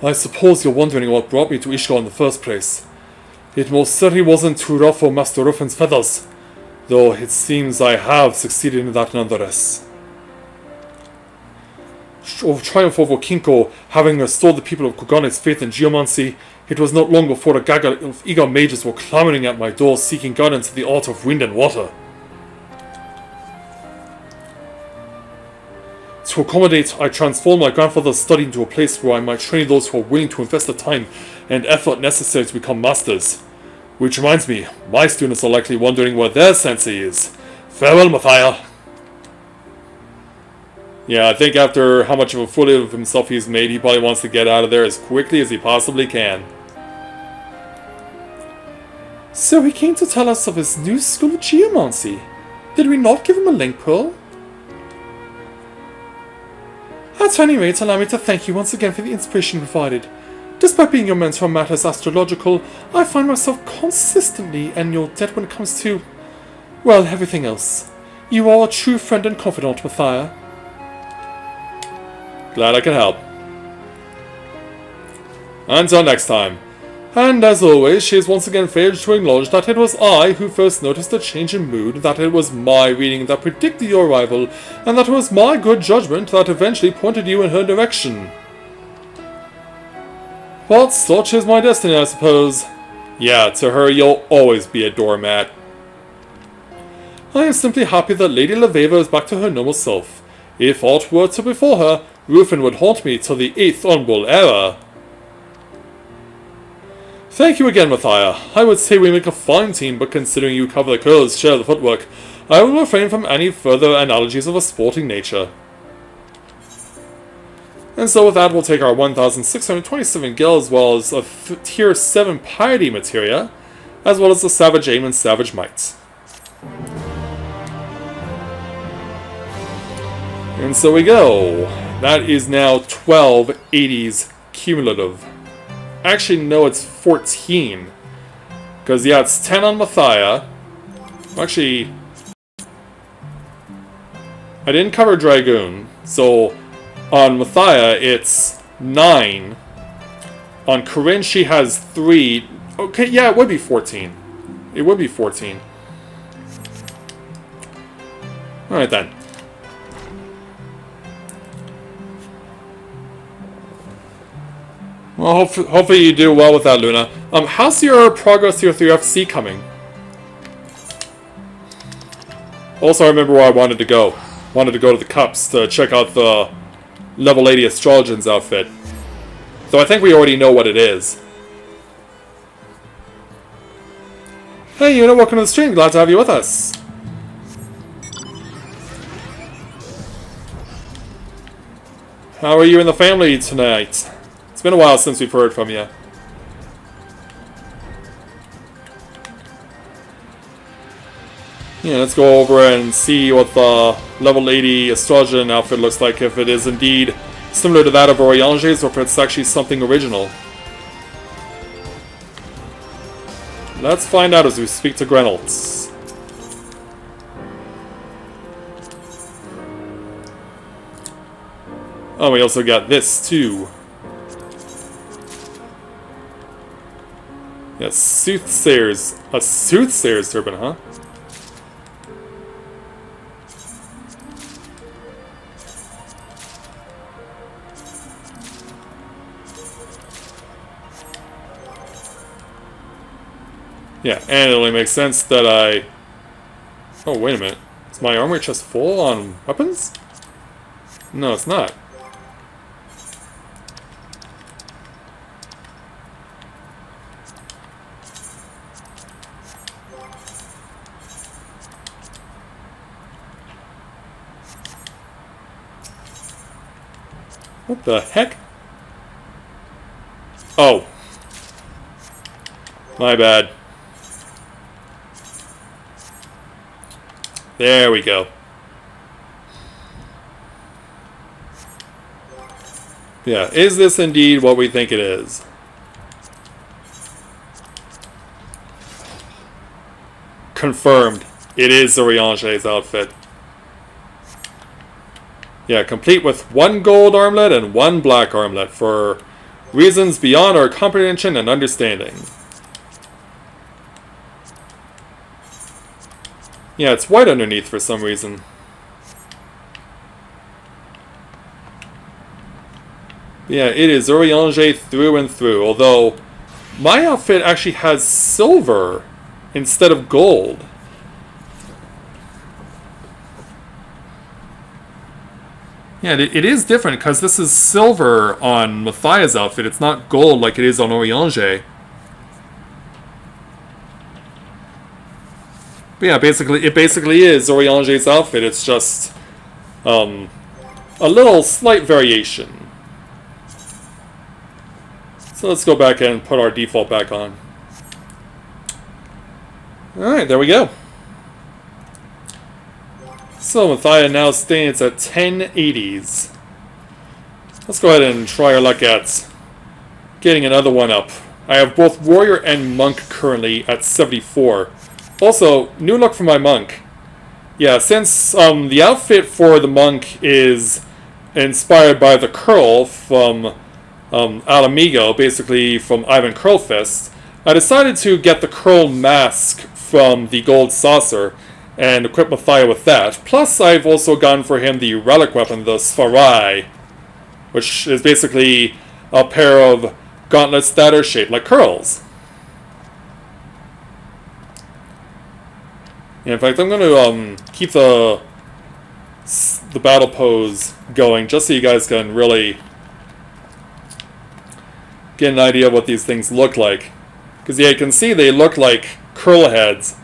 I suppose you're wondering what brought me to Ishgard in the first place. It most certainly wasn't to ruffle Master Ruffin's feathers, though it seems I have succeeded in that nonetheless. Of triumph over Kinko, having restored the people of Kugane's faith in geomancy, it was not long before a gaggle of eager mages were clamoring at my door seeking guidance in the art of wind and water. To accommodate, I transformed my grandfather's study into a place where I might train those who are willing to invest the time and effort necessary to become masters. Which reminds me, my students are likely wondering where their sensei is. Farewell, Matthia. Yeah, I think after how much of a fool of himself he's made, he probably wants to get out of there as quickly as he possibly can. So he came to tell us of his new school of geomancy. Did we not give him a link pearl? At any rate, allow me to thank you once again for the inspiration provided. Despite being your mentor on matters astrological, I find myself consistently in your debt when it comes to, well, everything else. You are a true friend and confidant, Matthia. Glad I could help. Until next time, And as always, she has once again failed to acknowledge that it was I who first noticed the change in mood, that it was my reading that predicted your arrival, and that it was my good judgment that eventually pointed you in her direction. But such is my destiny, I suppose. Yeah, to her you'll always be a doormat. I am simply happy that Lady Leveva is back to her normal self. If aught were to befall her, Rufin would haunt me till the 8th Unwell era. Thank you again, Matthia. I would say we make a fine team, but considering you cover the curls, share the footwork, I will refrain from any further analogies of a sporting nature. And so with that, we'll take our 1,627 gil, as well as a tier 7 piety materia, as well as the Savage Aim and Savage Might. And so we go. That is now 12 80s cumulative. Actually, no, it's 14. Because, yeah, it's 10 on Matthia. Actually, I didn't cover Dragoon. So, on Matthia, it's 9. On Corinne, she has 3. Okay, yeah, it would be 14. It would be 14. Alright then. Well, hopefully you do well with that, Luna. How's your progress with your FC coming? Also, I remember where I wanted to go. Wanted to go to the Cups to check out the level 80 Astrologian's outfit. Though I think we already know what it is. Hey, Una, welcome to the stream. Glad to have you with us. How are you and the family tonight? It's been a while since we've heard from you. Yeah, let's go over and see what the level 80 Astrologian outfit looks like, if it is indeed similar to that of Eorzea, or if it's actually something original. Let's find out as we speak to Grenolds. Oh, we also got this too. Yeah, Soothsayer's... A Soothsayer's turban, huh? Yeah, and it only makes sense that I... Oh, wait a minute. Is my armor chest full on weapons? No, it's not. What the heck? Oh. My bad. There we go. Yeah, is this indeed what we think it is? Confirmed. It is Eorzea's outfit. Yeah, complete with 1 gold armlet and 1 black armlet for reasons beyond our comprehension and understanding. Yeah, it's white underneath for some reason. Yeah, it is Eorzea through and through, although my outfit actually has silver instead of gold. Yeah, it is different because this is silver on Mathia's outfit. It's not gold like it is on Eorzea. But yeah, it basically is Eorzea's outfit. It's just a little slight variation. So let's go back and put our default back on. Alright, there we go. So Matthia now stands at 1080s. Let's go ahead and try our luck at getting another one up. I have both Warrior and Monk currently at 74. Also, new look for my Monk. Yeah, since the outfit for the Monk is inspired by the curl from Alamigo, basically from Ivan Curlfist, I decided to get the curl mask from the gold saucer and equip Matthia with that. Plus, I've also gone for him the relic weapon, the Svarai, which is basically a pair of gauntlets that are shaped like curls. Yeah, in fact, I'm going to keep the battle pose going just so you guys can really get an idea of what these things look like. Because yeah, you can see they look like curl heads.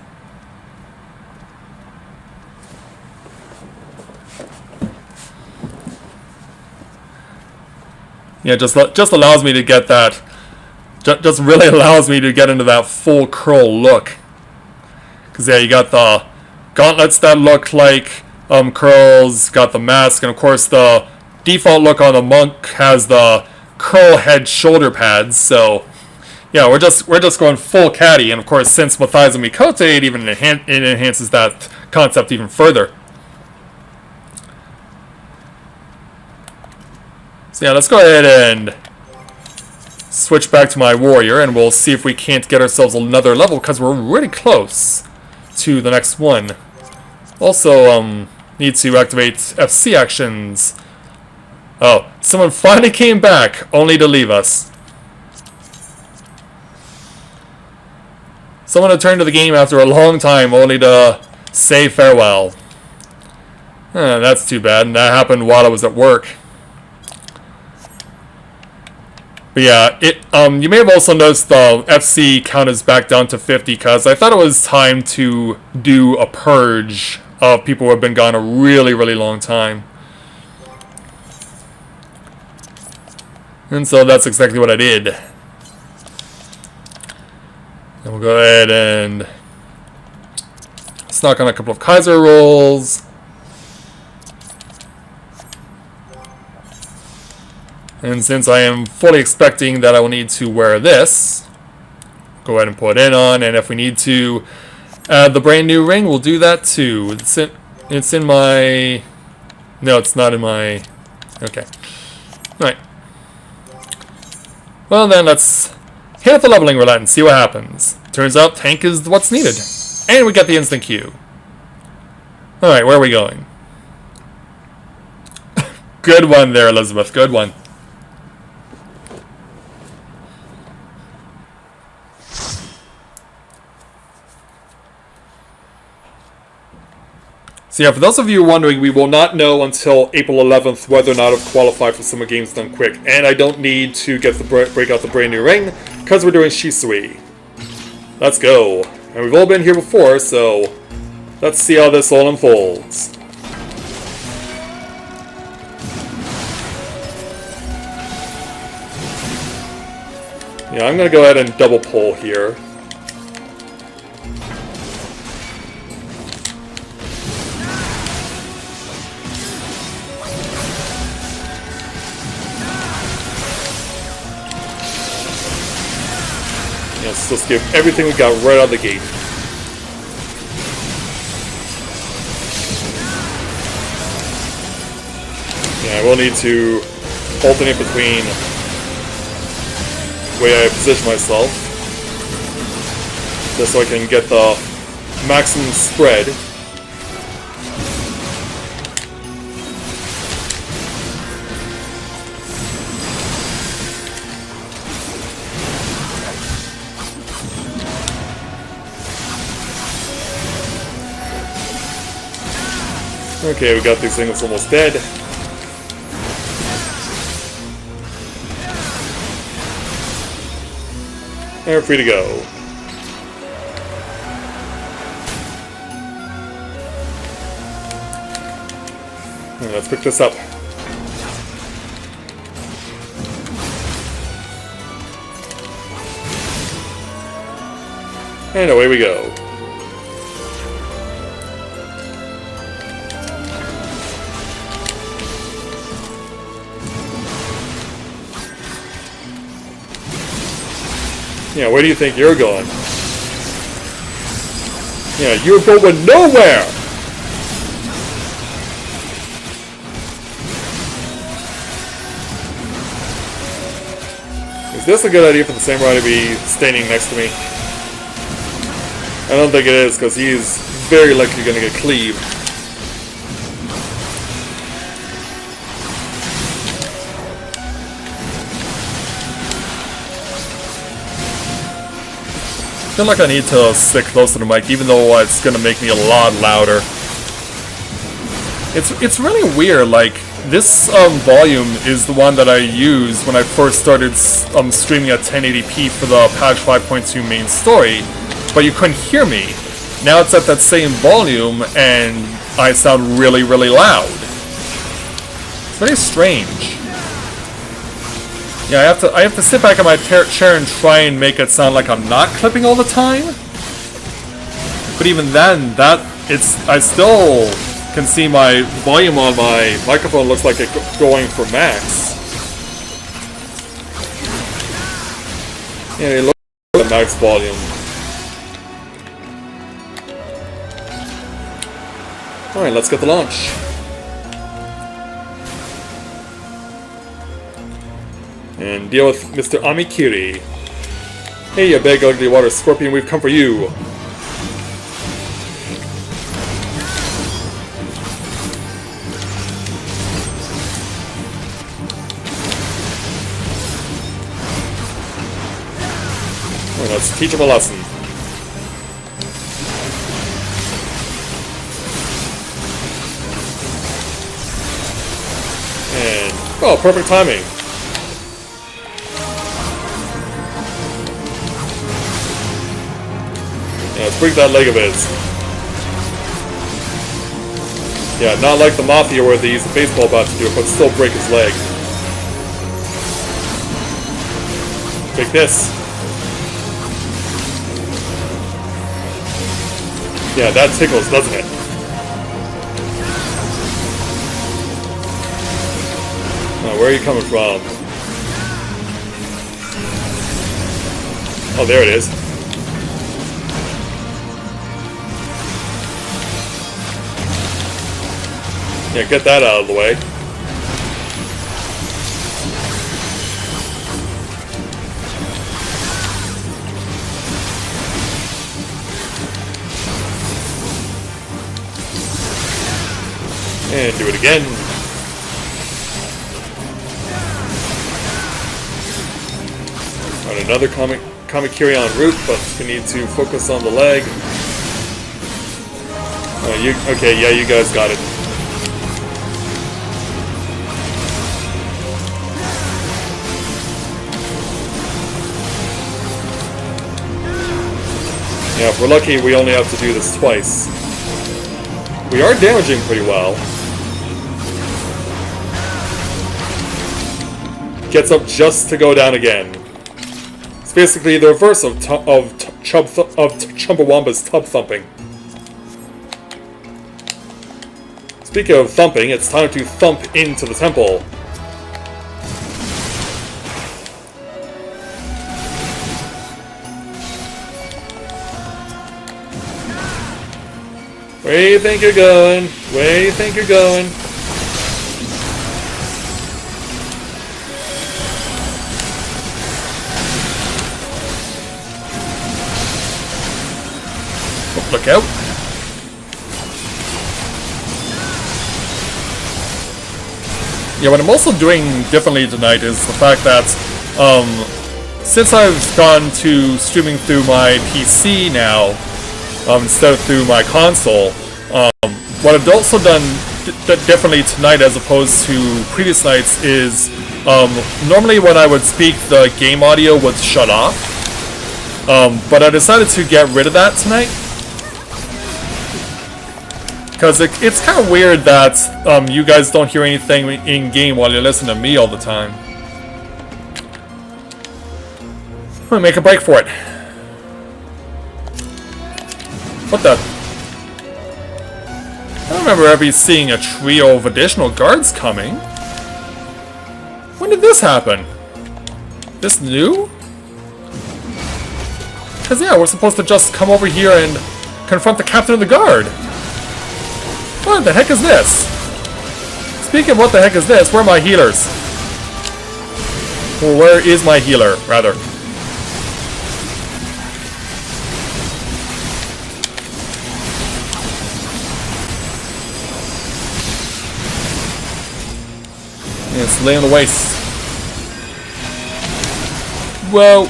Yeah, just allows me to get that. Just really allows me to get into that full curl look. Because yeah, you got the gauntlets that look like curls, got the mask, and of course the default look on the monk has the curl head shoulder pads. So yeah, we're just going full caddy, and of course since Matthia and Mikote, it even enhances that concept even further. So yeah, let's go ahead and switch back to my warrior, and we'll see if we can't get ourselves another level, because we're really close to the next one. Also, need to activate FC actions. Oh, someone finally came back, only to leave us. Someone returned to the game after a long time, only to say farewell. That's too bad, and that happened while I was at work. But yeah, you may have also noticed the FC count is back down to 50 because I thought it was time to do a purge of people who have been gone a really, really long time. And so that's exactly what I did. And we'll go ahead and stock on a couple of Kaiser rolls. And since I am fully expecting that I will need to wear this, go ahead and put it on, and if we need to add the brand new ring, we'll do that too. It's in my... No, it's not in my... Okay. Alright. Well then, let's hit the leveling roulette and see what happens. Turns out tank is what's needed. And we get the instant Q. Alright, where are we going? Good one there, Elizabeth. Good one. So yeah, for those of you wondering, we will not know until April 11th whether or not I've qualified for Summer Games Done Quick. And I don't need to get break out the brand new ring, because we're doing Shisui. Let's go. And we've all been here before, so let's see how this all unfolds. Yeah, I'm going to go ahead and double pull here. Let's just give everything we got right out of the gate. Yeah, I will need to alternate between the way I position myself, just so I can get the maximum spread. Okay, we got these things almost dead. And we're free to go. And let's pick this up. And away we go. Yeah, where do you think you're going? Yeah, you're going nowhere! Is this a good idea for the samurai to be standing next to me? I don't think it is, because he's very likely going to get cleaved. I feel like I need to stick close to the mic, even though it's going to make me a lot louder. It's really weird, like, this volume is the one that I used when I first started streaming at 1080p for the patch 5.2 main story, but you couldn't hear me. Now it's at that same volume, and I sound really, really loud. It's very strange. Yeah, I have to sit back in my chair and try and make it sound like I'm not clipping all the time. But even then, I still can see my volume on my microphone looks like it's going for max. Yeah, it looks like the max volume. Alright, let's get the launch. And deal with Mr. Amikiri. Hey, you big ugly water scorpion, we've come for you. Well, let's teach him a lesson. And, oh, perfect timing. Yeah, let's break that leg of his. Yeah, not like the Matthia where they use a baseball bat to do it, but still break his leg. Take this. Yeah, that tickles, doesn't it? Oh, where are you coming from? Oh, there it is. Yeah, get that out of the way. And do it again. Alright, another Kamikiri en route, but we need to focus on the leg. Oh, okay, yeah, you guys got it. Yeah, if we're lucky, we only have to do this twice. We are damaging pretty well. Gets up just to go down again. It's basically the reverse of Chumbawamba's tub thumping. Speaking of thumping, it's time to thump into the temple. Where do you think you're going? Where do you think you're going? Oh, look out. Yeah, what I'm also doing differently tonight is the fact that since I've gone to streaming through my PC now, instead of through my console, what I've also done differently tonight as opposed to previous nights is normally when I would speak, the game audio would shut off, but I decided to get rid of that tonight because it's kind of weird that you guys don't hear anything in game while you're listening to me all the time. I'm gonna make a break for it. What the? I don't remember ever seeing a trio of additional guards coming. When did this happen? This new? Because yeah, we're supposed to just come over here and confront the captain of the guard. What the heck is this? Speaking of what the heck is this, where are my healers? Well, where is my healer, rather? It's laying the waste. Whoa.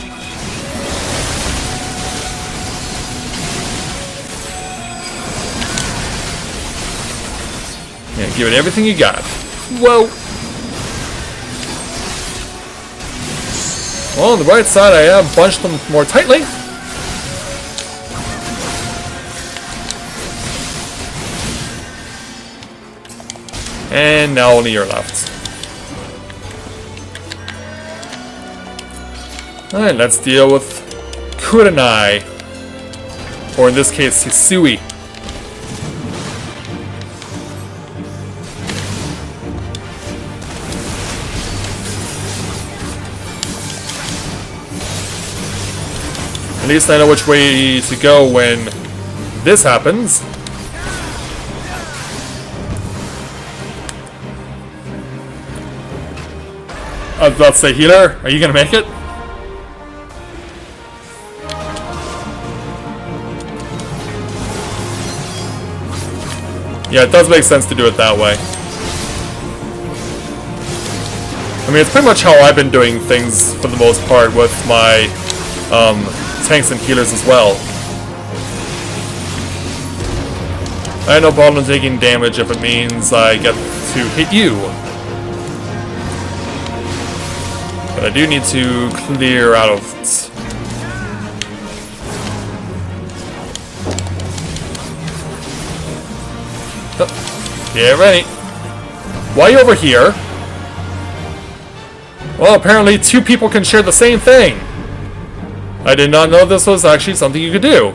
Yeah, give it everything you got. Whoa. Well, on the right side, I have bunched them more tightly. And now only you're left. Alright, let's deal with Kurenai. Or in this case, Hisui. At least I know which way to go when this happens. I was about to say, healer, are you gonna make it? Yeah, it does make sense to do it that way. I mean, it's pretty much how I've been doing things for the most part with my tanks and healers as well. I have no problem taking damage if it means I get to hit you. But I do need to clear out of it. Oh, get ready. Why are you over here? Well, apparently two people can share the same thing. I did not know this was actually something you could do.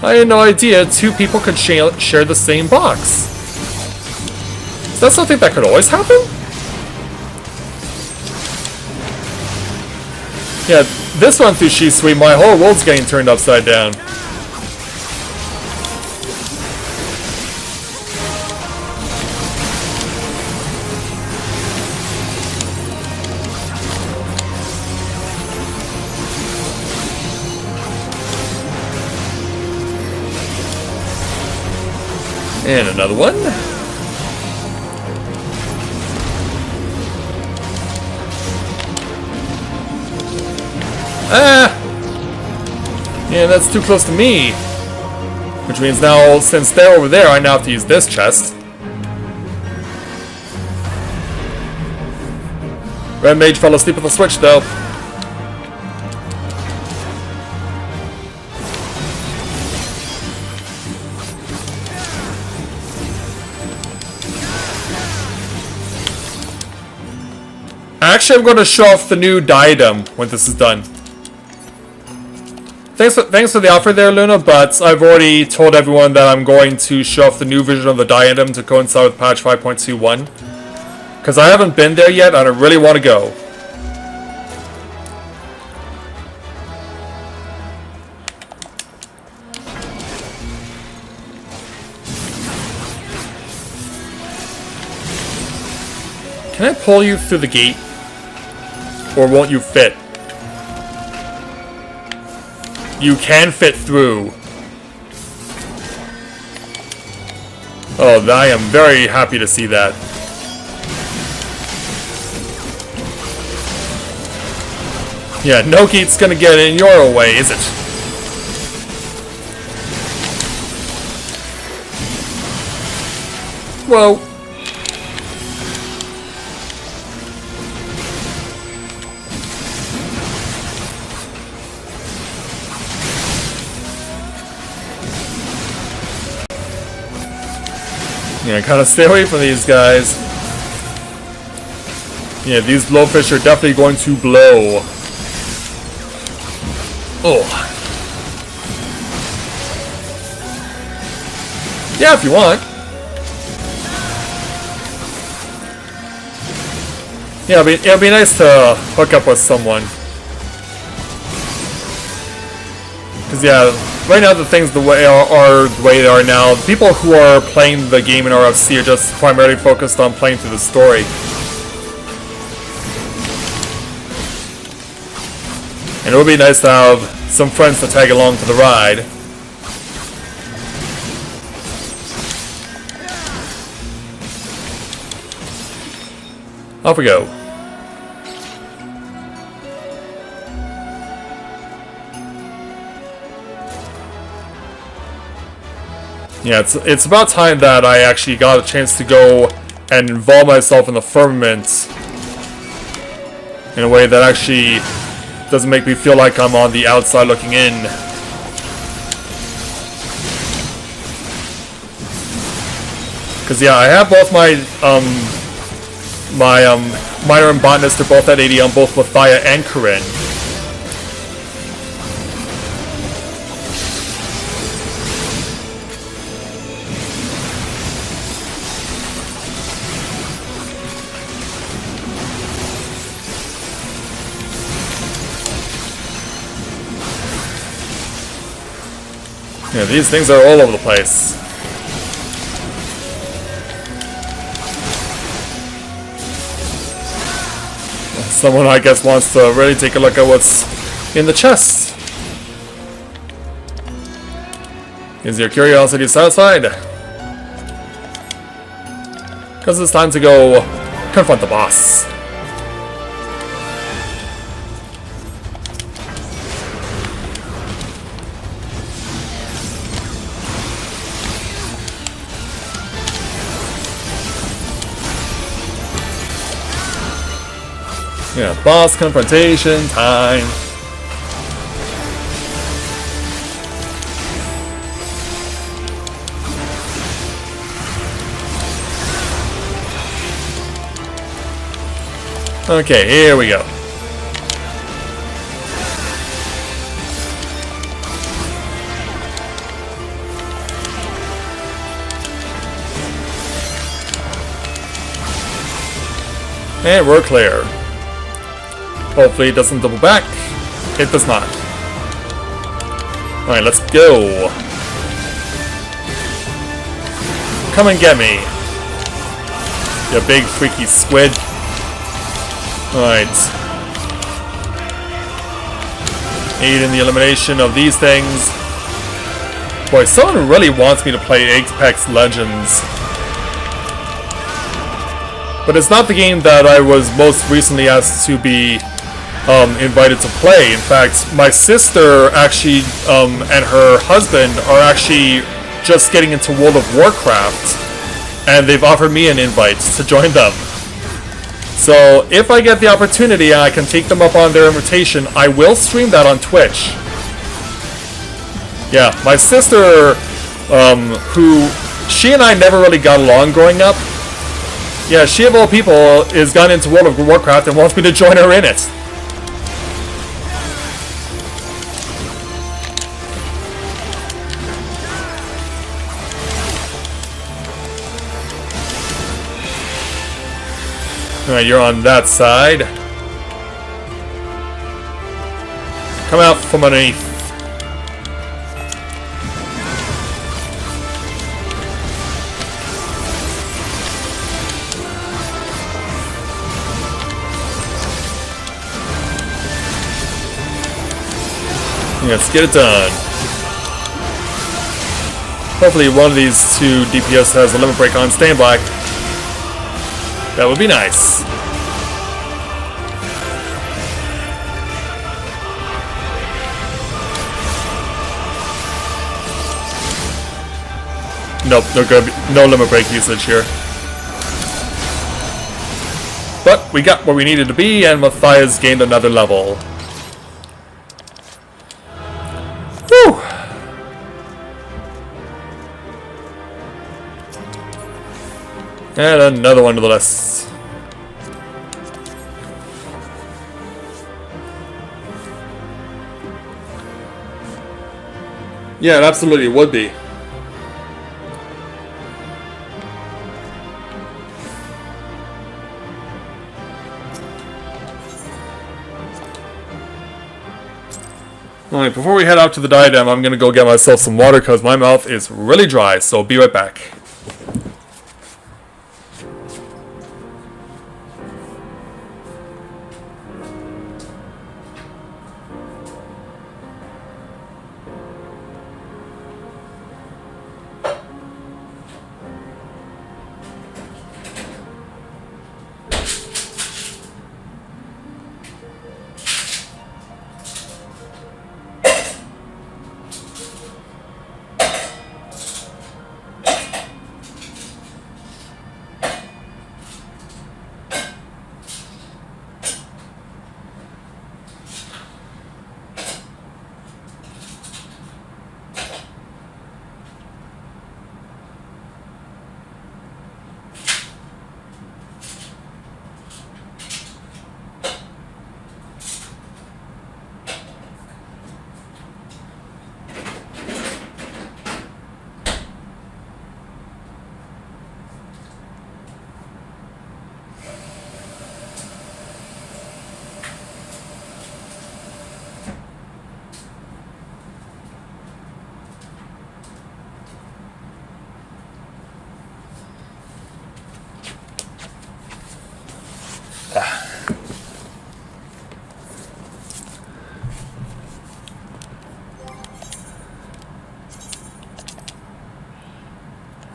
I had no idea two people could share the same box. Is that something that could always happen? Yeah, this one through Shisui, my whole world's getting turned upside down. And another one. Ah! Yeah, that's too close to me. Which means now, since they're over there, I now have to use this chest. Red Mage fell asleep with the switch, though. Actually, I'm going to show off the new diadem when this is done. Thanks for the offer there, Luna, but I've already told everyone that I'm going to show off the new version of the diadem to coincide with patch 5.21. Because I haven't been there yet, and I really want to go. Can I pull you through the gate? Or won't you fit? You can fit through. Oh, I am very happy to see that. Yeah, no gate's gonna get in your way, is it? Whoa. Yeah, gotta stay away from these guys. Yeah, these blowfish are definitely going to blow. Oh. Yeah, if you want. Yeah, it'll be nice to hook up with someone. Because, yeah, right now the things the way they are now, the people who are playing the game in RFC are just primarily focused on playing through the story. And it would be nice to have some friends to tag along for the ride. Off we go. Yeah, it's about time that I actually got a chance to go and involve myself in the firmament in a way that actually doesn't make me feel like I'm on the outside looking in. Because yeah, I have both my Miner and Botanist are both at 80 on both Matthia and Corinne. Yeah, these things are all over the place. Someone, I guess, wants to really take a look at what's in the chest. Is your curiosity satisfied? Because it's time to go confront the boss. Yeah, boss confrontation time. Okay, here we go. And we're clear. Hopefully it doesn't double back. It does not. Alright, let's go. Come and get me. You big freaky squid. Alright. Aid in the elimination of these things. Boy, someone really wants me to play Apex Legends. But it's not the game that I was most recently asked to be invited to play. In fact, my sister actually and her husband are actually just getting into World of Warcraft, and they've offered me an invite to join them. So if I get the opportunity and I can take them up on their invitation, I will stream that on Twitch. Yeah, my sister, who she and I never really got along growing up. Yeah, she of all people has gone into World of Warcraft and wants me to join her in it. Alright, you're on that side. Come out from underneath. Let's get it done. Hopefully one of these two DPS has a limit break on standby. That would be nice. Nope, no limit break usage here. But we got where we needed to be, and Mathia's gained another level. Whew! And another one to the list. Yeah, it absolutely would be. Alright, before we head out to the diadem, I'm gonna go get myself some water because my mouth is really dry, so be right back.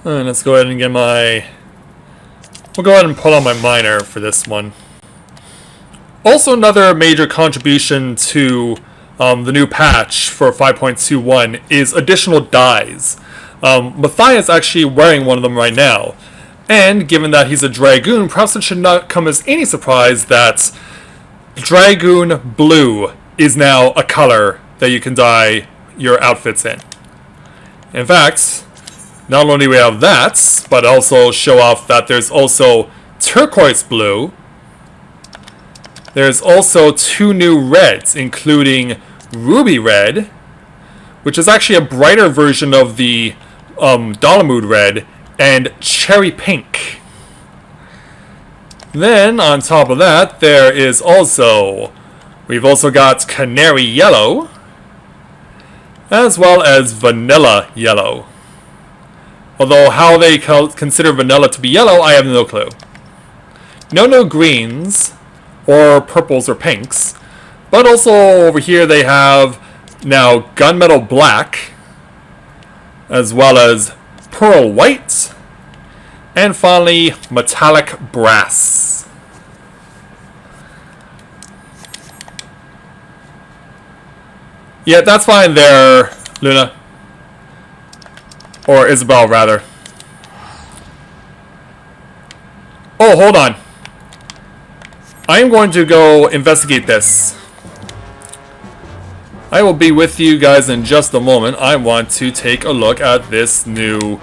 Let's go ahead and get my... We'll go ahead and pull out my miner for this one. Also, another major contribution to the new patch for 5.21 is additional dyes. Matthia is actually wearing one of them right now. And given that he's a Dragoon, perhaps it should not come as any surprise that Dragoon Blue is now a color that you can dye your outfits in. In fact, not only do we have that, but also show off that there's also Turquoise Blue. There's also 2 new reds, including Ruby Red, which is actually a brighter version of the Dalamud Red, and Cherry Pink. Then, on top of that, there is also... We've also got Canary Yellow, as well as Vanilla Yellow. Although how they consider vanilla to be yellow, I have no clue. No greens, or purples or pinks. But also over here they have now Gunmetal Black, as well as Pearl White, and finally Metallic Brass. Yeah, that's fine there, Luna. Or Isabel, rather. Oh, hold on. I am going to go investigate this. I will be with you guys in just a moment. I want to take a look at this new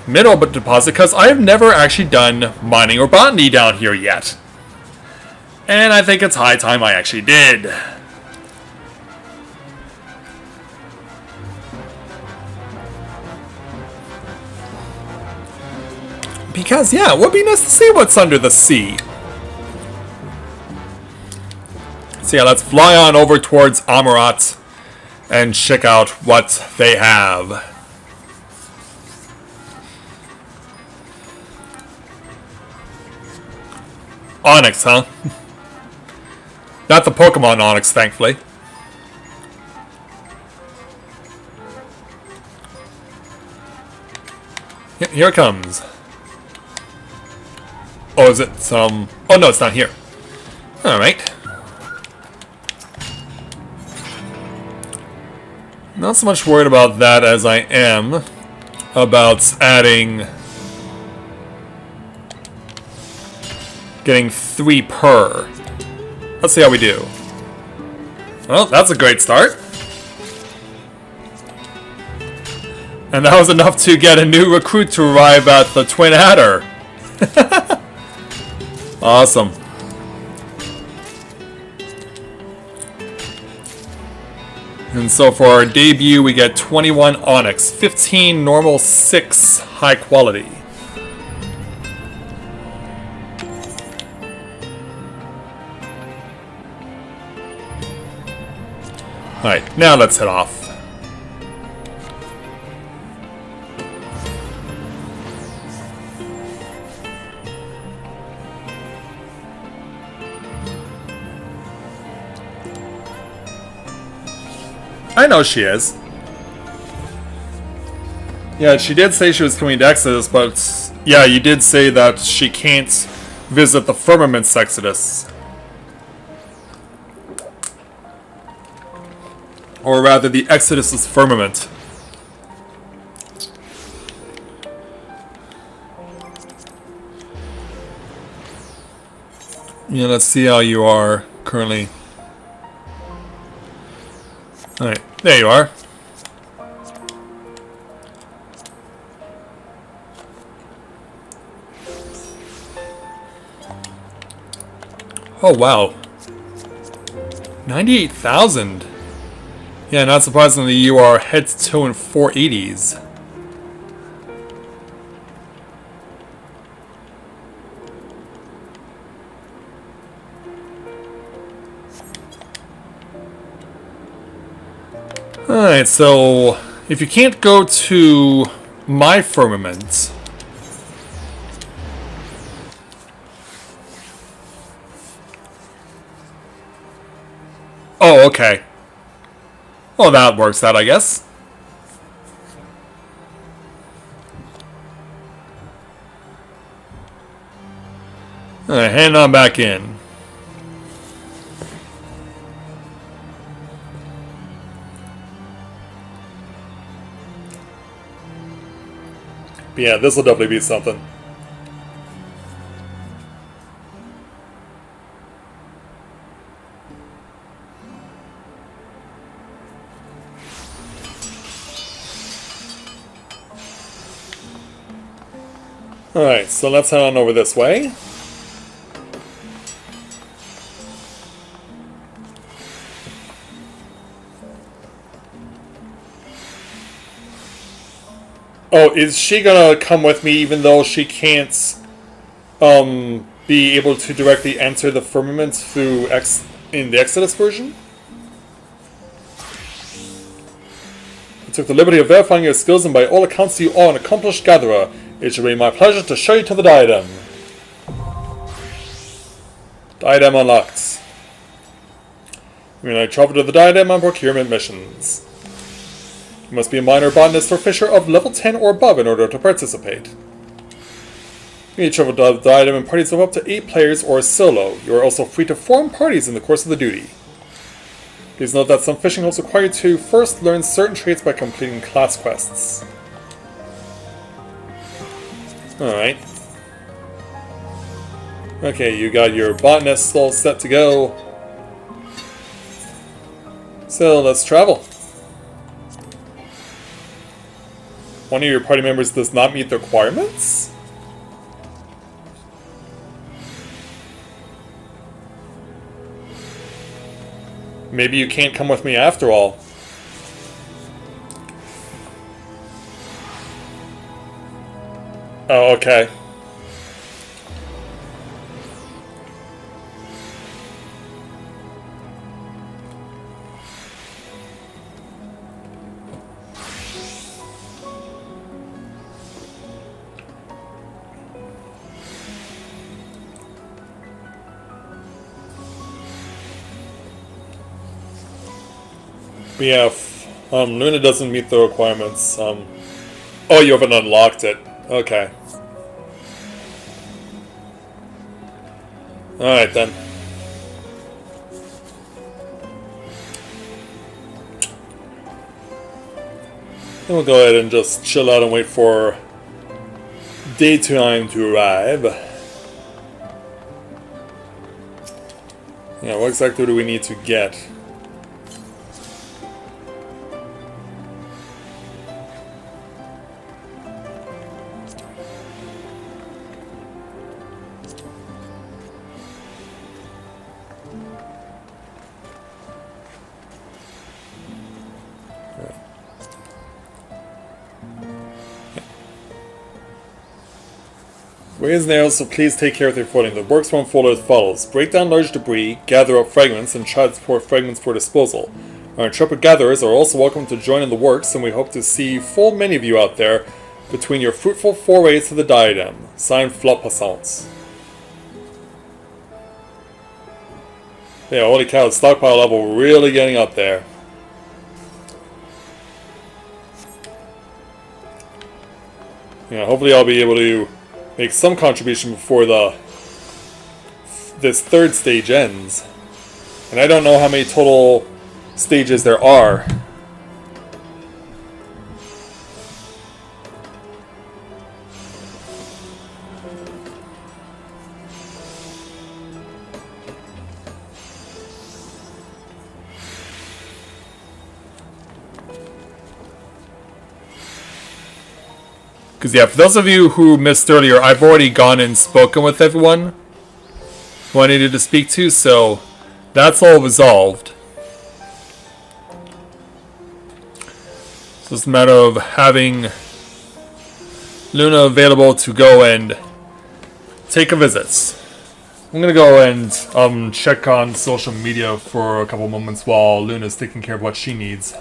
mineral deposit, because I have never actually done mining or botany down here yet. And I think it's high time I actually did. Because, yeah, it would be nice to see what's under the sea. So yeah, let's fly on over towards Amarat and check out what they have. Onyx, huh? Not the Pokemon Onyx, thankfully. Here it comes. Oh, is it some... Oh, no, it's not here. Alright. Not so much worried about that as I am about adding... Getting 3 per. Let's see how we do. Well, that's a great start. And that was enough to get a new recruit to arrive at the Twin Adder. Awesome. And so for our debut, we get 21 Onyx, 15 normal, 6 high quality. Alright, now let's head off. I know she is. Yeah, she did say she was coming to Exodus, but yeah, you did say that she can't visit the Firmament's Exodus. Or rather, the Exodus's Firmament. Yeah, let's see how you are currently. Alright, there you are. Oh, wow. 98,000. Yeah, not surprisingly, you are head to toe in 480s. Alright, so if you can't go to my firmament, oh, okay. Well, that works out, I guess. Alright, hand on back in. But yeah, this will definitely be something. Alright, so let's head on over this way. Oh, is she gonna come with me even though she can't be able to directly enter the firmament through in the Exodus version? I took the liberty of verifying your skills, and by all accounts you are an accomplished gatherer. It shall be my pleasure to show you to the diadem. Diadem unlocked. You may now travel to the diadem on procurement missions. You must be a minor botanist or fisher of level 10 or above in order to participate. You may travel to the diadem in parties of up to 8 players or solo. You are also free to form parties in the course of the duty. Please note that some fishing hooks require you to first learn certain traits by completing class quests. Alright. Okay, you got your botanist all set to go. So, let's travel. One of your party members does not meet the requirements? Maybe you can't come with me after all. Oh, okay. But yeah, Luna doesn't meet the requirements. Oh, you haven't unlocked it. Okay. Alright then. Then we'll go ahead and just chill out and wait for daytime to arrive. Yeah, what exactly do we need to get? Raise nails, so please take care of your footing. The works won't follow as follows. Break down large debris, gather up fragments, and transport fragments for disposal. Our intrepid gatherers are also welcome to join in the works, and we hope to see full many of you out there between your fruitful forays to the diadem. Signed, Flop Passants. Yeah, holy cow, the stockpile level really getting up there. Yeah, hopefully I'll be able to make some contribution before this third stage ends. And I don't know how many total stages there are. Because yeah, for those of you who missed earlier, I've already gone and spoken with everyone who I needed to speak to, so that's all resolved. So it's a matter of having Luna available to go and take a visit. I'm gonna go and check on social media for a couple moments while Luna's taking care of what she needs.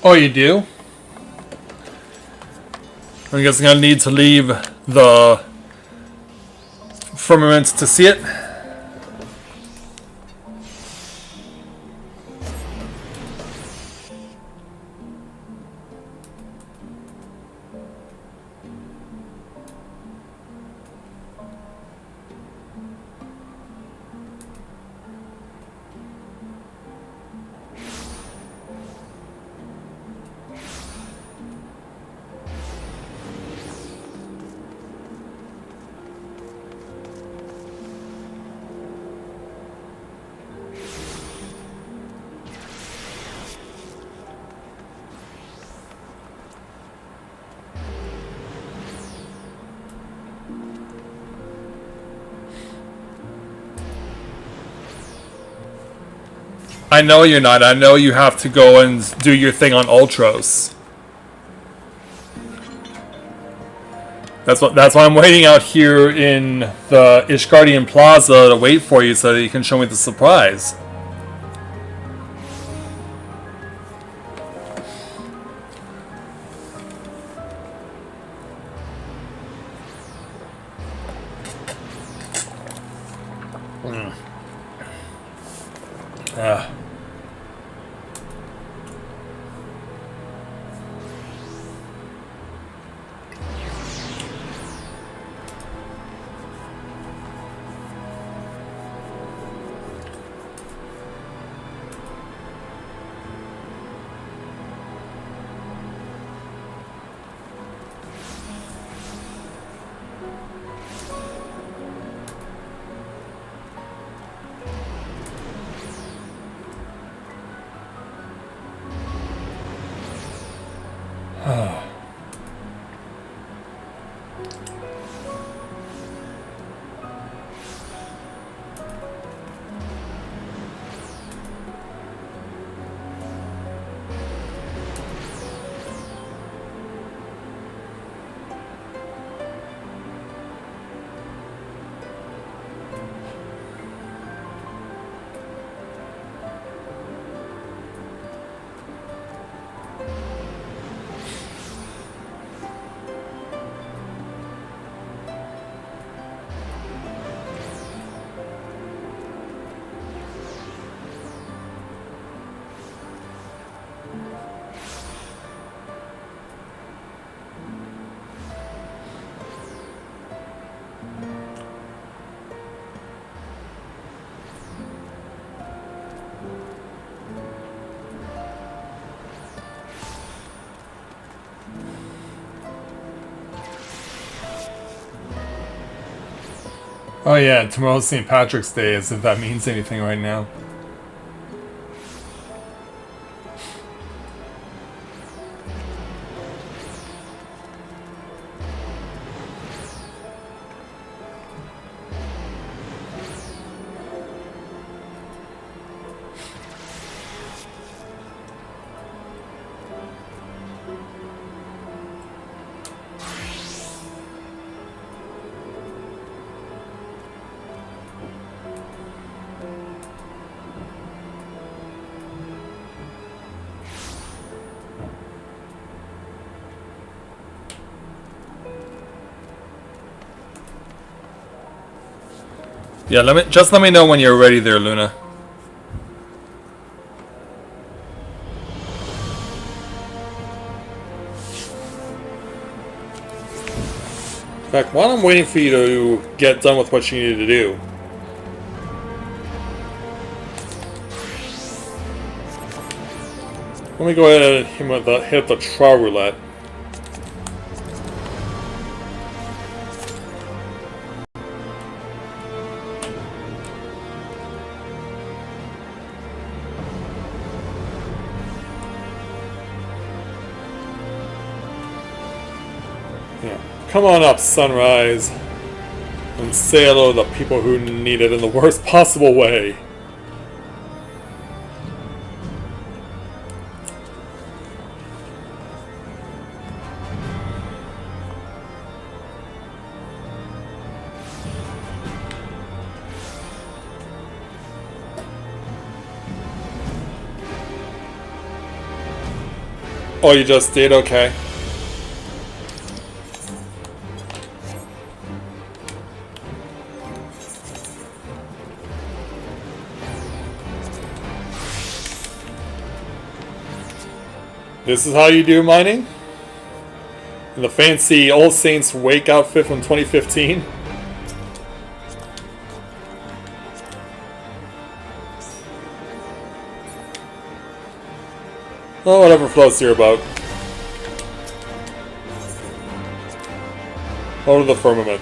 Oh, you do? I guess I'm gonna need to leave the firmament to see it. I know you're not. I know you have to go and do your thing on Ultros. That's why I'm waiting out here in the Ishgardian Plaza to wait for you so that you can show me the surprise. Ah. Oh yeah, tomorrow's St. Patrick's Day, as if that means anything right now. Yeah, let me know when you're ready there, Luna. In fact, while I'm waiting for you to get done with what you need to do, let me go ahead and hit the trial roulette. Yeah. Come on up, Sunrise, and say hello to the people who need it in the worst possible way. Oh, you just did? Okay. This is how you do mining? In the fancy All Saints Wake outfit from 2015? Oh, whatever floats your boat. Over the firmament.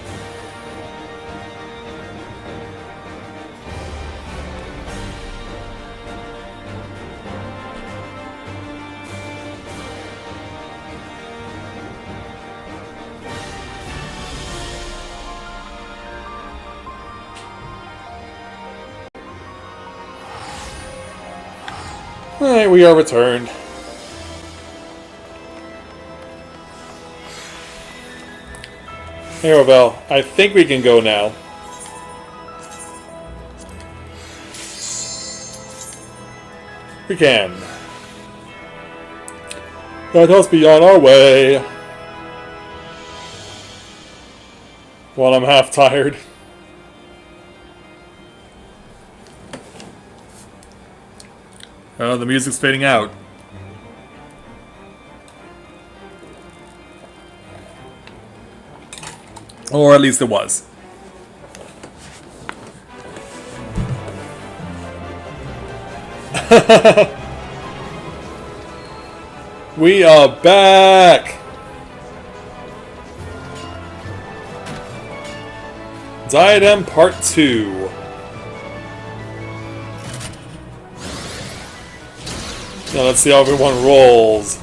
Alright, we are returned. Hey, Ravel, I think we can go now. We can. Let us be on our way. While I'm half tired. Oh, the music's fading out. Or at least it was. We are back! Diadem Part 2. Now let's see how everyone rolls.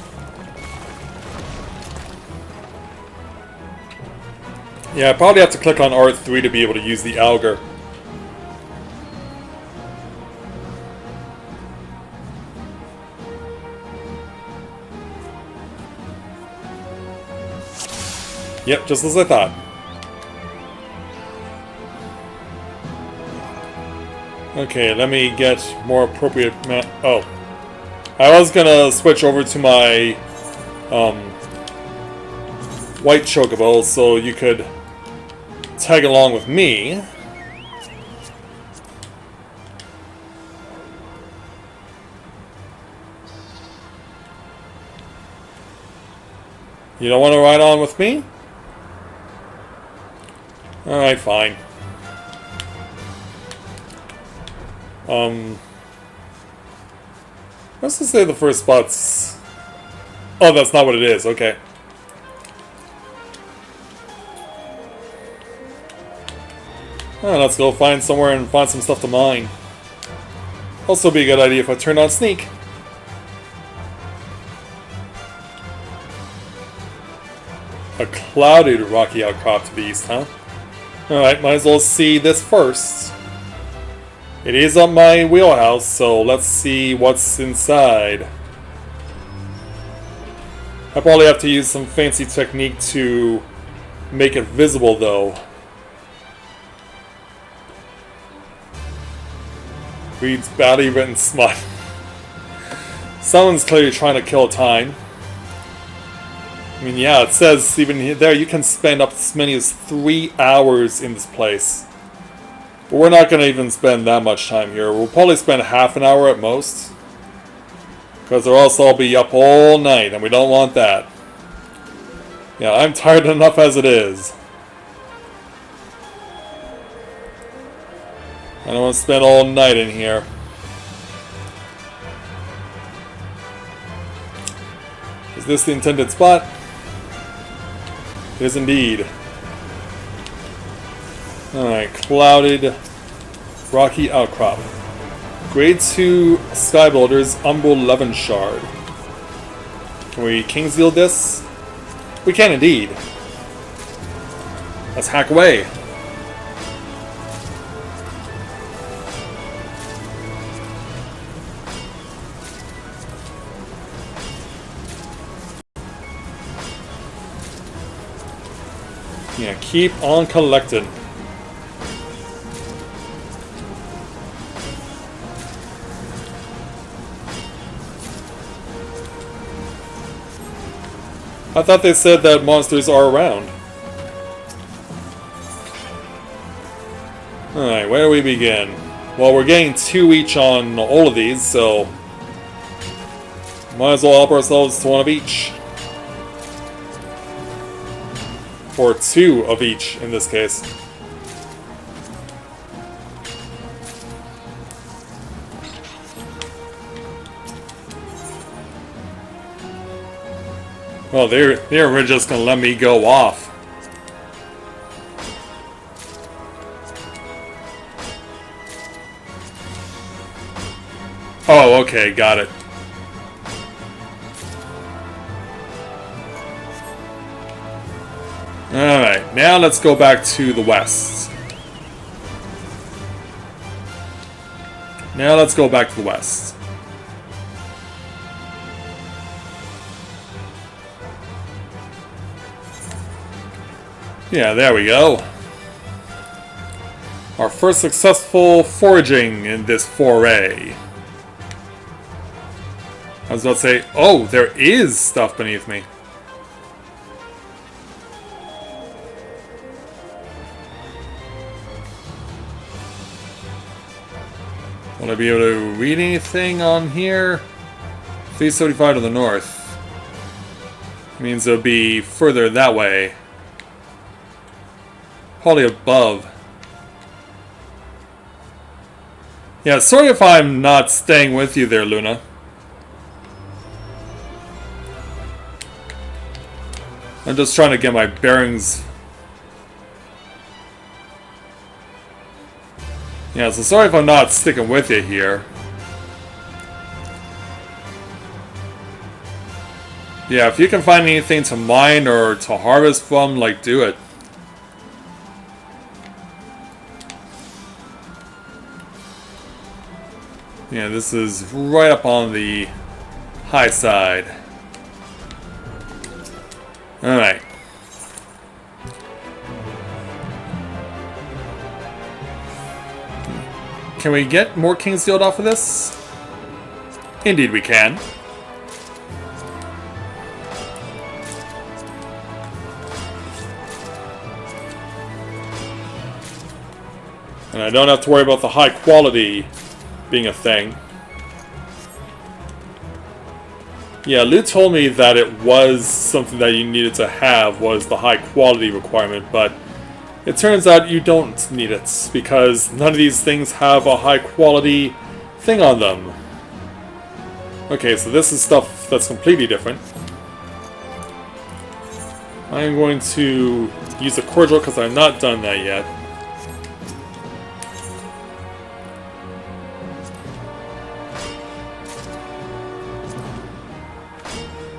Yeah, I probably have to click on R3 to be able to use the Alger. Yep, just as I thought. Okay, let me get more appropriate oh. I was gonna switch over to my white chocobo so you could tag along with me. You don't want to ride on with me? Alright, fine. Let's just say the first spot's... Oh, that's not what it is, okay. Well, let's go find somewhere and find some stuff to mine. Also be a good idea if I turned on sneak. A clouded rocky outcrop to the east, huh? Alright, might as well see this first. It is up my wheelhouse, so let's see what's inside. I probably have to use some fancy technique to make it visible, though. Reads badly written smut. Someone's clearly trying to kill time. I mean, yeah, it says even there you can spend up as many as 3 hours in this place. But we're not going to even spend that much time here. We'll probably spend half an hour at most. Because or else I'll be up all night, and we don't want that. Yeah, I'm tired enough as it is. I don't want to spend all night in here. Is this the intended spot? It is indeed. Alright, clouded rocky outcrop. Grade 2 Sky Boulders, Umbral Levin Shard. Can we Kingsfield this? We can indeed. Let's hack away. Yeah, keep on collecting. I thought they said that monsters are around. Alright, where do we begin? Well, we're getting 2 each on all of these, so might as well help ourselves to 1 of each. Or 2 of each, in this case. Well, they were just gonna let me go off. Oh, okay, got it. Alright, now let's go back to the west. Now let's go back to the west. Yeah, there we go. Our first successful foraging in this foray. I was about to say, oh, there is stuff beneath me. Will I be able to read anything on here? 375 to the north. Means it'll be further that way. Probably above. Yeah, sorry if I'm not staying with you there, Luna. I'm just trying to get my bearings. Yeah, so sorry if I'm not sticking with you here. Yeah, if you can find anything to mine or to harvest from, like, do it. Yeah, this is right up on the high side. Alright. Can we get more King's Field off of this? Indeed we can. And I don't have to worry about the high quality being a thing. Yeah, Lou told me that it was something that you needed to have, was the high quality requirement, but it turns out you don't need it, because none of these things have a high quality thing on them. Okay, so this is stuff that's completely different. I'm going to use a cordial because I've not done that yet.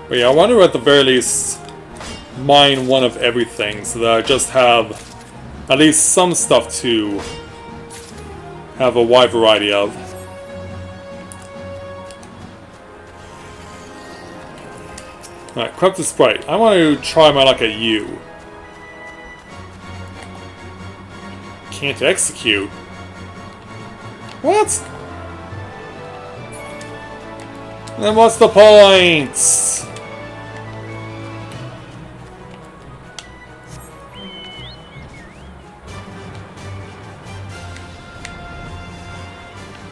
But yeah, I want to at the very least mine 1 of everything so that I just have at least some stuff to have a wide variety of. Alright, Corrupted Sprite. I want to try my luck at you. Can't execute? What? Then what's the point?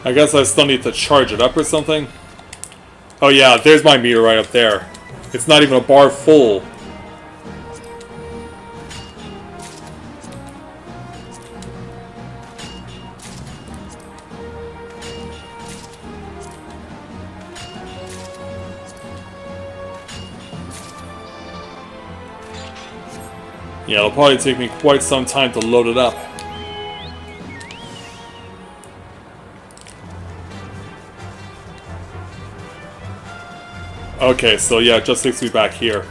I guess I still need to charge it up or something. Oh yeah, there's my meter right up there. It's not even a bar full. Yeah, it'll probably take me quite some time to load it up. Okay, so yeah, it just takes me back here.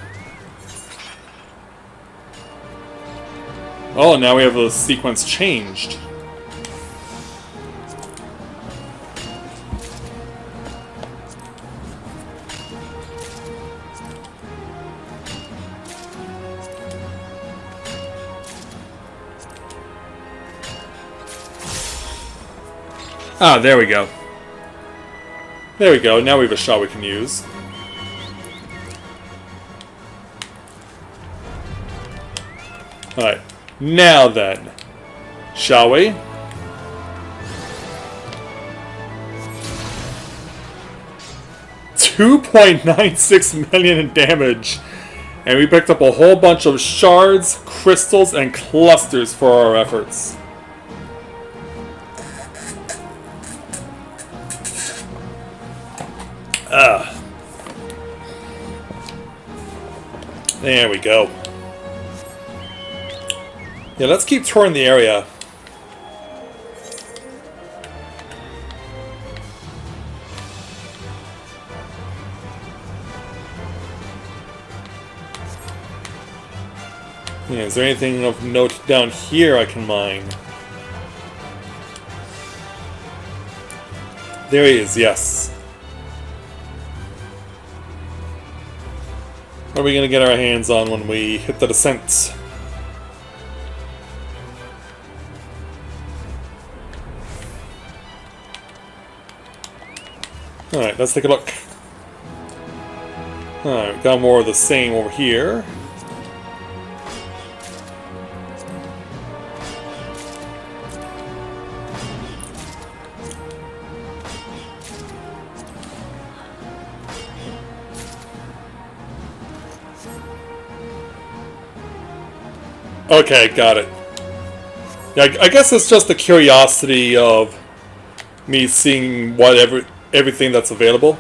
Oh, now we have the sequence changed. Ah, there we go. There we go, now we have a shot we can use. Alright, now then, shall we? $2.96 million in damage, and we picked up a whole bunch of shards, crystals, and clusters for our efforts. There we go. Yeah, let's keep touring the area. Yeah, is there anything of note down here I can mine? There he is, yes. What are we going to get our hands on when we hit the descent? Alright, let's take a look. Alright, we got more of the same over here. Okay, got it. Yeah, I guess it's just the curiosity of me seeing everything that's available.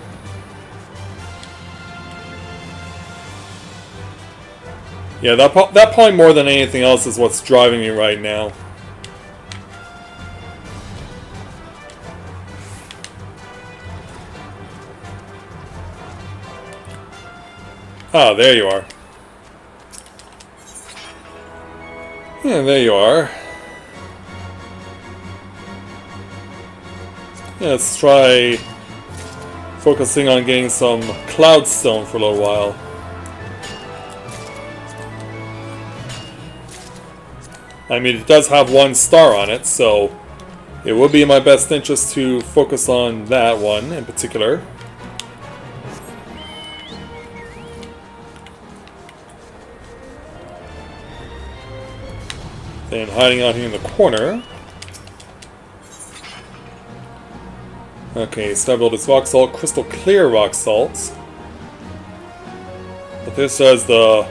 Yeah, that probably more than anything else is what's driving me right now. Ah, there you are. Yeah, there you are. Yeah, let's try focusing on getting some cloudstone for a little while. I mean, it does have 1 star on it, so it would be in my best interest to focus on that one in particular. Then hiding out here in the corner. Okay, stubble is rock salt, crystal clear rock salt. But this has the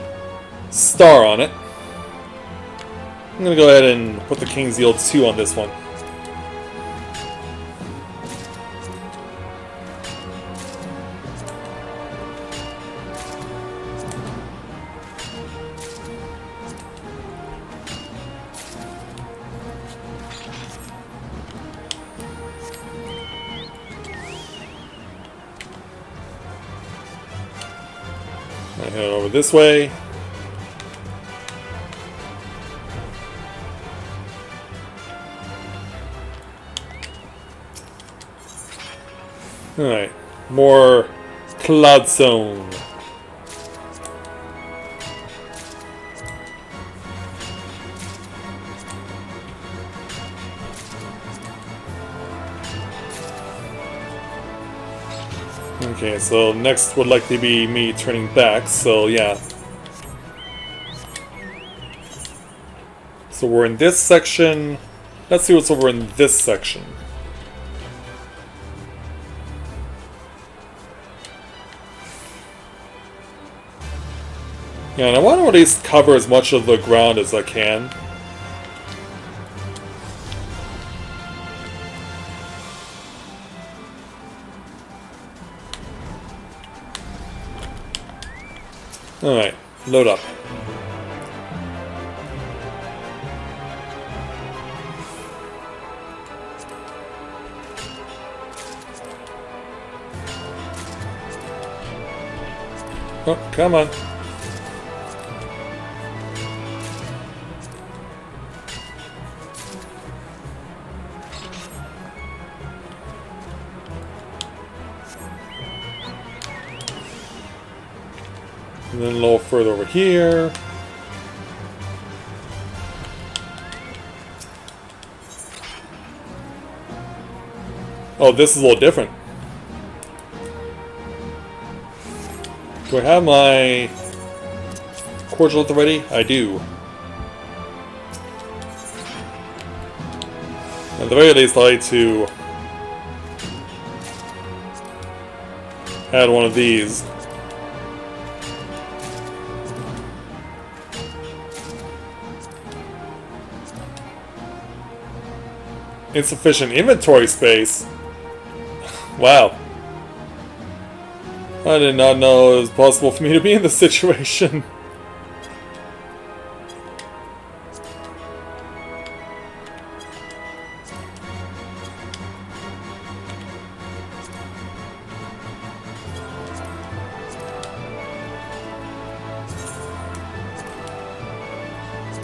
star on it. I'm gonna go ahead and put the King's Yield 2 on this one. I head over this way. Alright, more cloudstone. Okay, so next would likely be me turning back, so yeah. So we're in this section. Let's see what's over in this section. Yeah, and I want to at least cover as much of the ground as I can. Alright, load up. Oh, come on. And then a little further over here. Oh, this is a little different. Do I have my cordial at the ready? I do. At the very least, I like to add one of these. Insufficient inventory space? Wow. I did not know it was possible for me to be in this situation.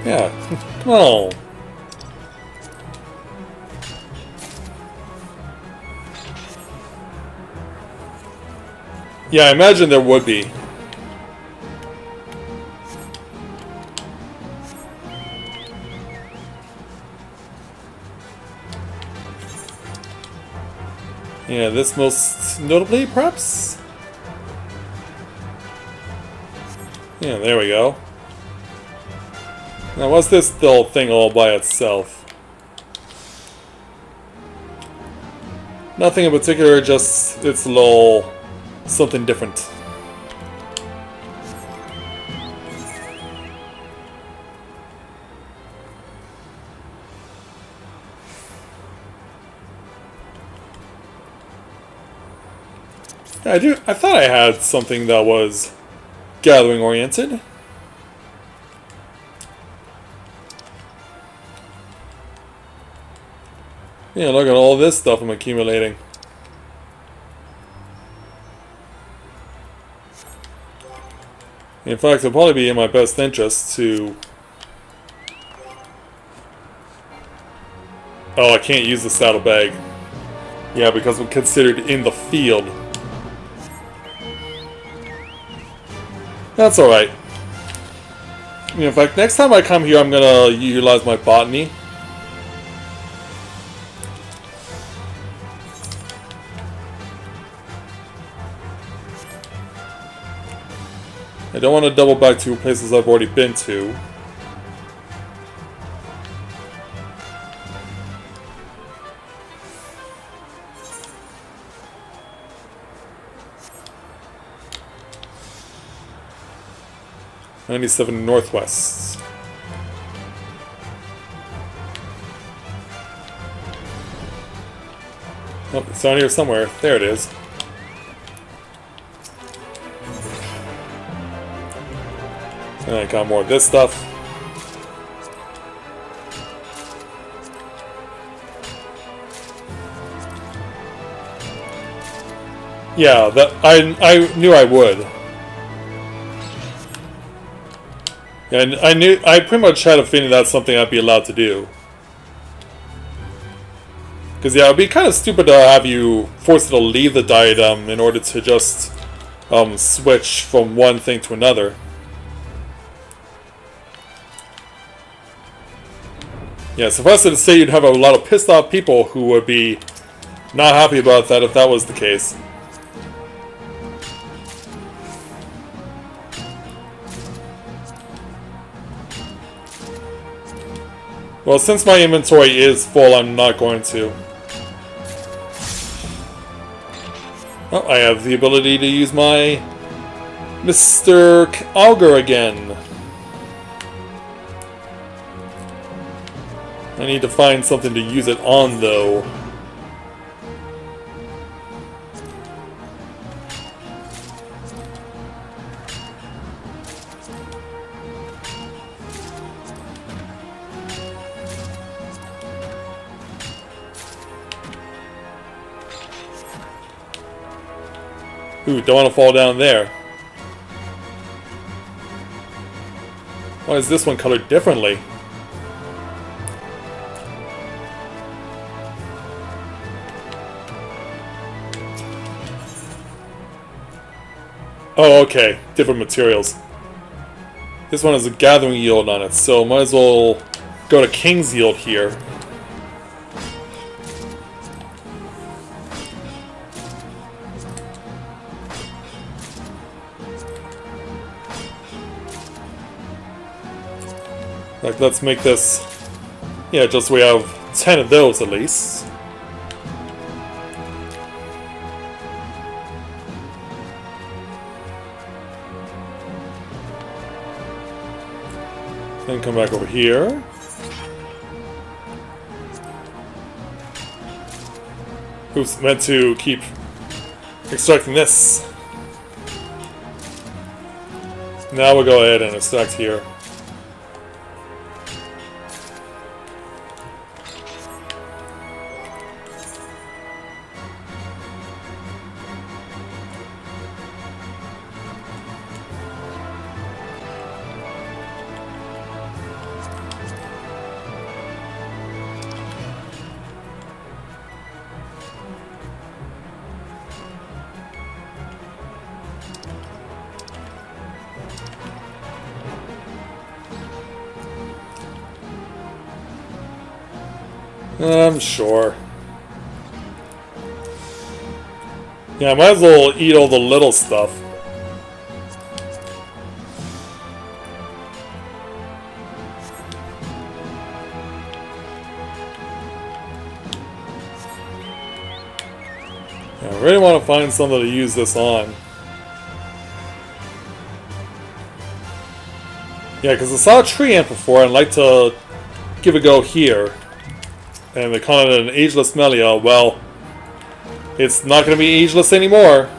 Yeah, come on. Yeah, I imagine there would be. Yeah, this most notably, perhaps? Yeah, there we go. Now, what's this little thing all by itself? Nothing in particular, just it's a little something different. I thought I had something that was gathering oriented. Yeah, look at all this stuff I'm accumulating. In fact, it'll probably be in my best interest to... Oh, I can't use the saddlebag. Yeah, because we're considered in the field. That's alright. In fact, next time I come here, I'm gonna utilize my botany. I don't want to double back to places I've already been to. '97 Northwest. Oh, it's down here somewhere. There it is. And I got more of this stuff. Yeah, that I knew I would. And I pretty much had a feeling that's something I'd be allowed to do. Because yeah, it'd be kind of stupid to have you forced to leave the diadem in order to just switch from one thing to another. Yeah, suffice it to say, you'd have a lot of pissed off people who would be not happy about that if that was the case. Well, since my inventory is full, I'm not going to. Oh, I have the ability to use my Mr. Augur again. I need to find something to use it on, though. Ooh, don't want to fall down there. Why is this one colored differently? Oh, okay. Different materials. This one has a gathering yield on it, so might as well go to King's Yield here. Like, let's make this... Yeah, just we have 10 of those at least. Then come back over here. Oops, meant to keep extracting this. Now we'll go ahead and extract here. I'm sure. Yeah, I might as well eat all the little stuff. Yeah, I really want to find something to use this on. Yeah, because I saw a tree ant before and I'd like to give a go here. And they call it an ageless Matthia. Well, it's not going to be ageless anymore.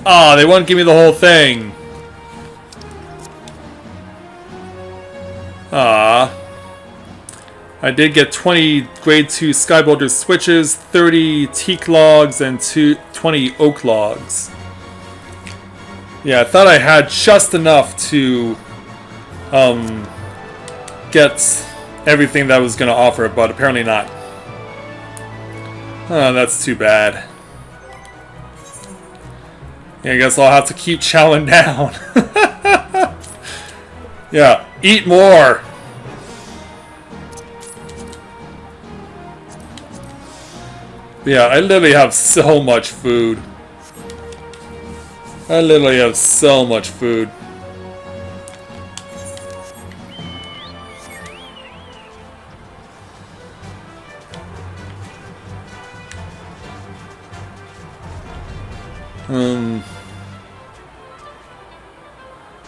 Ah, they won't give me the whole thing. Ah. I did get 20 grade 2 Skyboulder switches, 30 teak logs, and 20 oak logs. Yeah, I thought I had just enough to get everything that I was going to offer, but apparently not. Oh, that's too bad. Yeah, I guess I'll have to keep chowing down. Yeah, eat more! Yeah, I literally have so much food. I literally have so much food.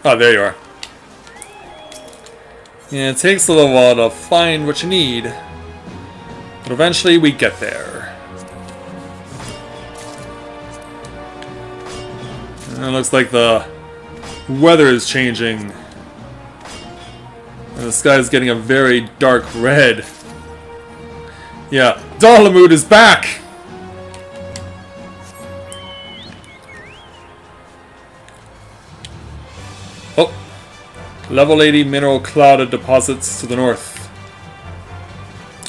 Oh, there you are. Yeah, it takes a little while to find what you need. But eventually we get there. And it looks like the weather is changing. And the sky is getting a very dark red. Yeah, Dalamud is back! Oh, level 80 mineral clouded deposits to the north.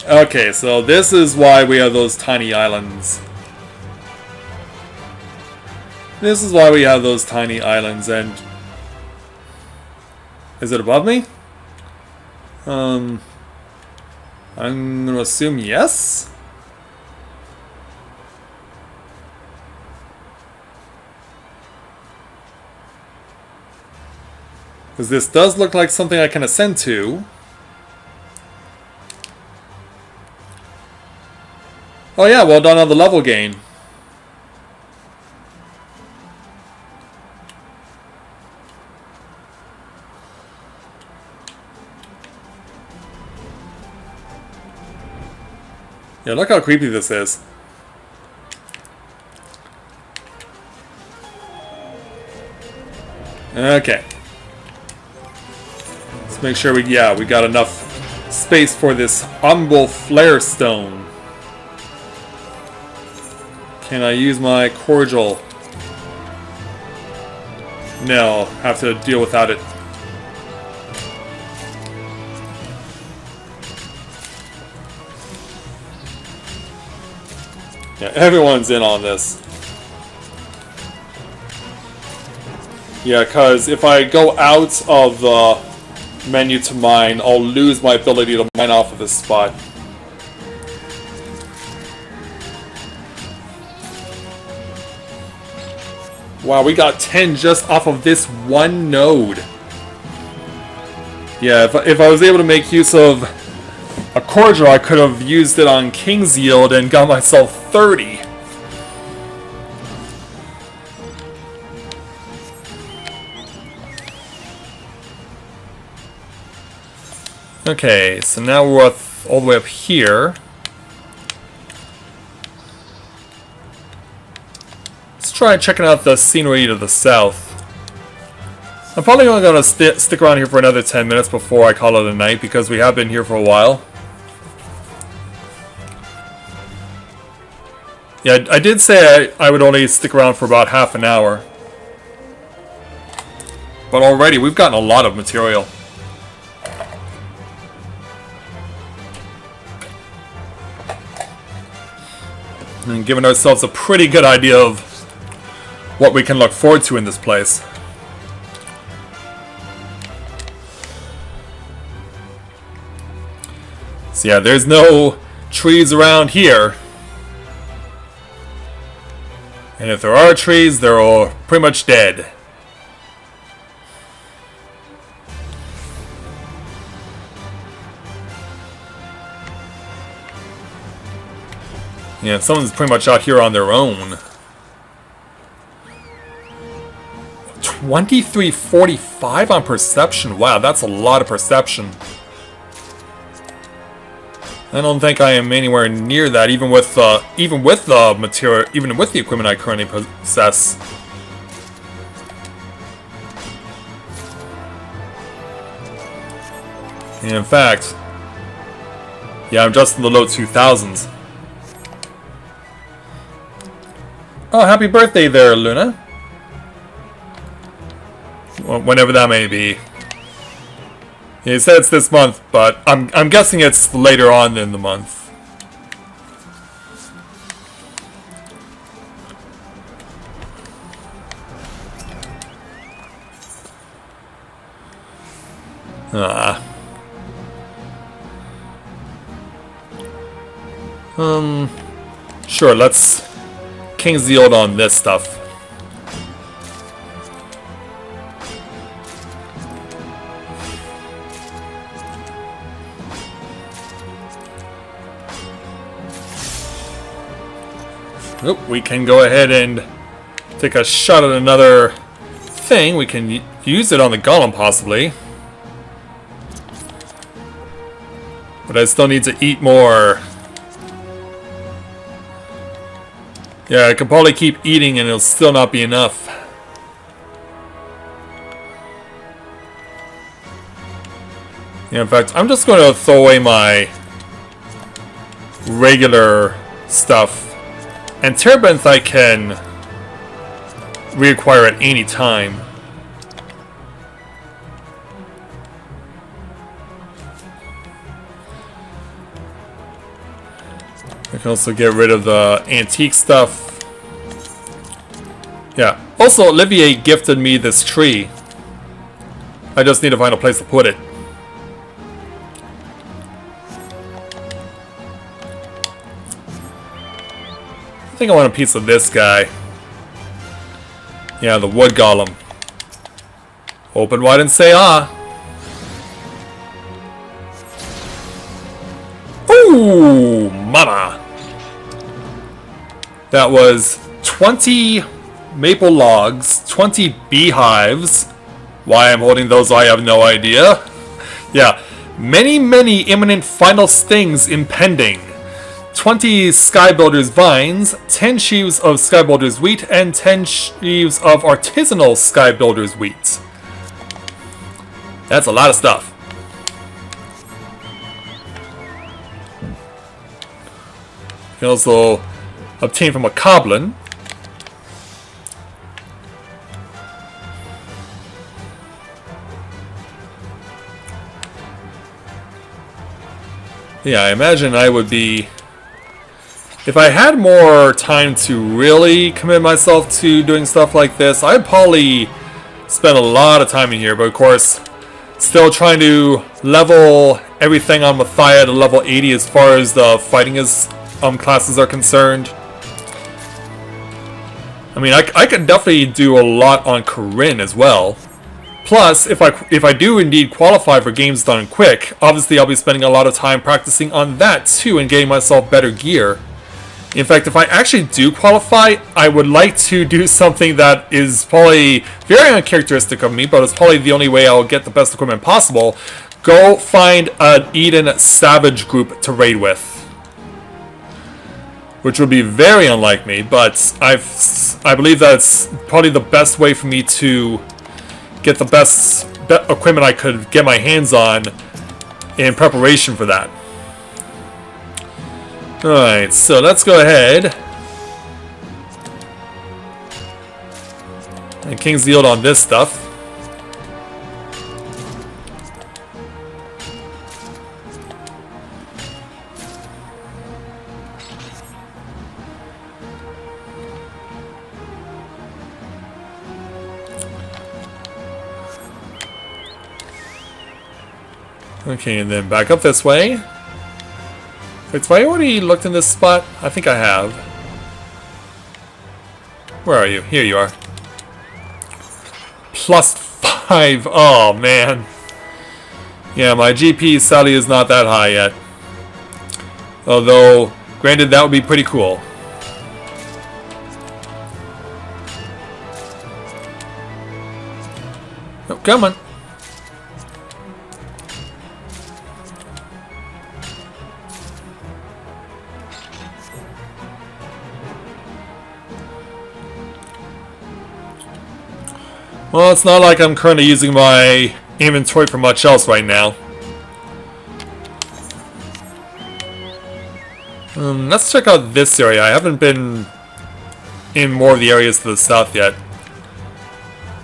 Okay, so this is why we have those tiny islands. This is why we have those tiny islands, and... Is it above me? I'm gonna assume yes? Because this does look like something I can ascend to. Oh yeah, well done on the level gain. Yeah, look how creepy this is. Okay. Let's make sure we got enough space for this Humble Flare Stone. Can I use my cordial? No, have to deal without it. Yeah, everyone's in on this. Yeah, because if I go out of the menu to mine, I'll lose my ability to mine off of this spot. Wow, we got 10 just off of this one node. Yeah, if I was able to make use of a cordial, I could have used it on King's Yield and got myself 30. Okay, so now we're all the way up here. Let's try checking out the scenery to the south. I'm probably only going to stick around here for another 10 minutes before I call it a night, because we have been here for a while. Yeah, I did say I would only stick around for about half an hour. But already, we've gotten a lot of material. And giving ourselves a pretty good idea of what we can look forward to in this place. So yeah, there's no trees around here. And if there are trees, they're all pretty much dead. Yeah, someone's pretty much out here on their own. 2345 on perception. Wow, that's a lot of perception. I don't think I am anywhere near that, even with the material, even with the equipment I currently possess. And in fact, yeah, I'm just in the low 2000s. Oh, happy birthday there, Luna. Well, whenever that may be. He said it's this month, but I'm guessing it's later on in the month. Sure, let's King's Yield on this stuff. Oop, we can go ahead and take a shot at another thing. We can use it on the golem, possibly. But I still need to eat more. Yeah, I could probably keep eating and it'll still not be enough. Yeah, in fact, I'm just going to throw away my regular stuff. And Terbinth I can reacquire at any time. I can also get rid of the antique stuff. Yeah. Also, Olivier gifted me this tree. I just need to find a place to put it. I think I want a piece of this guy. Yeah, the wood golem. Open wide and say ah. Ooh, mama. That was 20 maple logs, 20 beehives. Why I'm holding those, I have no idea. Yeah, many imminent final stings impending. 20 Skybuilder's vines, 10 sheaves of Skybuilder's wheat, and 10 sheaves of artisanal Skybuilder's wheat. That's a lot of stuff. You can also obtain from a Coblin. Yeah, I imagine I would be... If I had more time to really commit myself to doing stuff like this, I'd probably spend a lot of time in here. But of course, still trying to level everything on Matthia to level 80 as far as the fighting classes are concerned. I mean, I could definitely do a lot on Corinne as well. Plus, if I do indeed qualify for Games Done Quick, obviously I'll be spending a lot of time practicing on that too and getting myself better gear. In fact, if I actually do qualify, I would like to do something that is probably very uncharacteristic of me, but it's probably the only way I'll get the best equipment possible. Go find an Eden Savage group to raid with. Which would be very unlike me, but I believe that's probably the best way for me to get the best equipment I could get my hands on in preparation for that. Alright, so let's go ahead and King's Yield on this stuff. Okay, and then back up this way. Wait, have I already looked in this spot? I think I have. Where are you? Here you are. +5. Oh, man. Yeah, my GP sadly is not that high yet. Although, granted, that would be pretty cool. Oh, come on. Well, it's not like I'm currently using my inventory for much else right now. Let's check out this area. I haven't been in more of the areas to the south yet.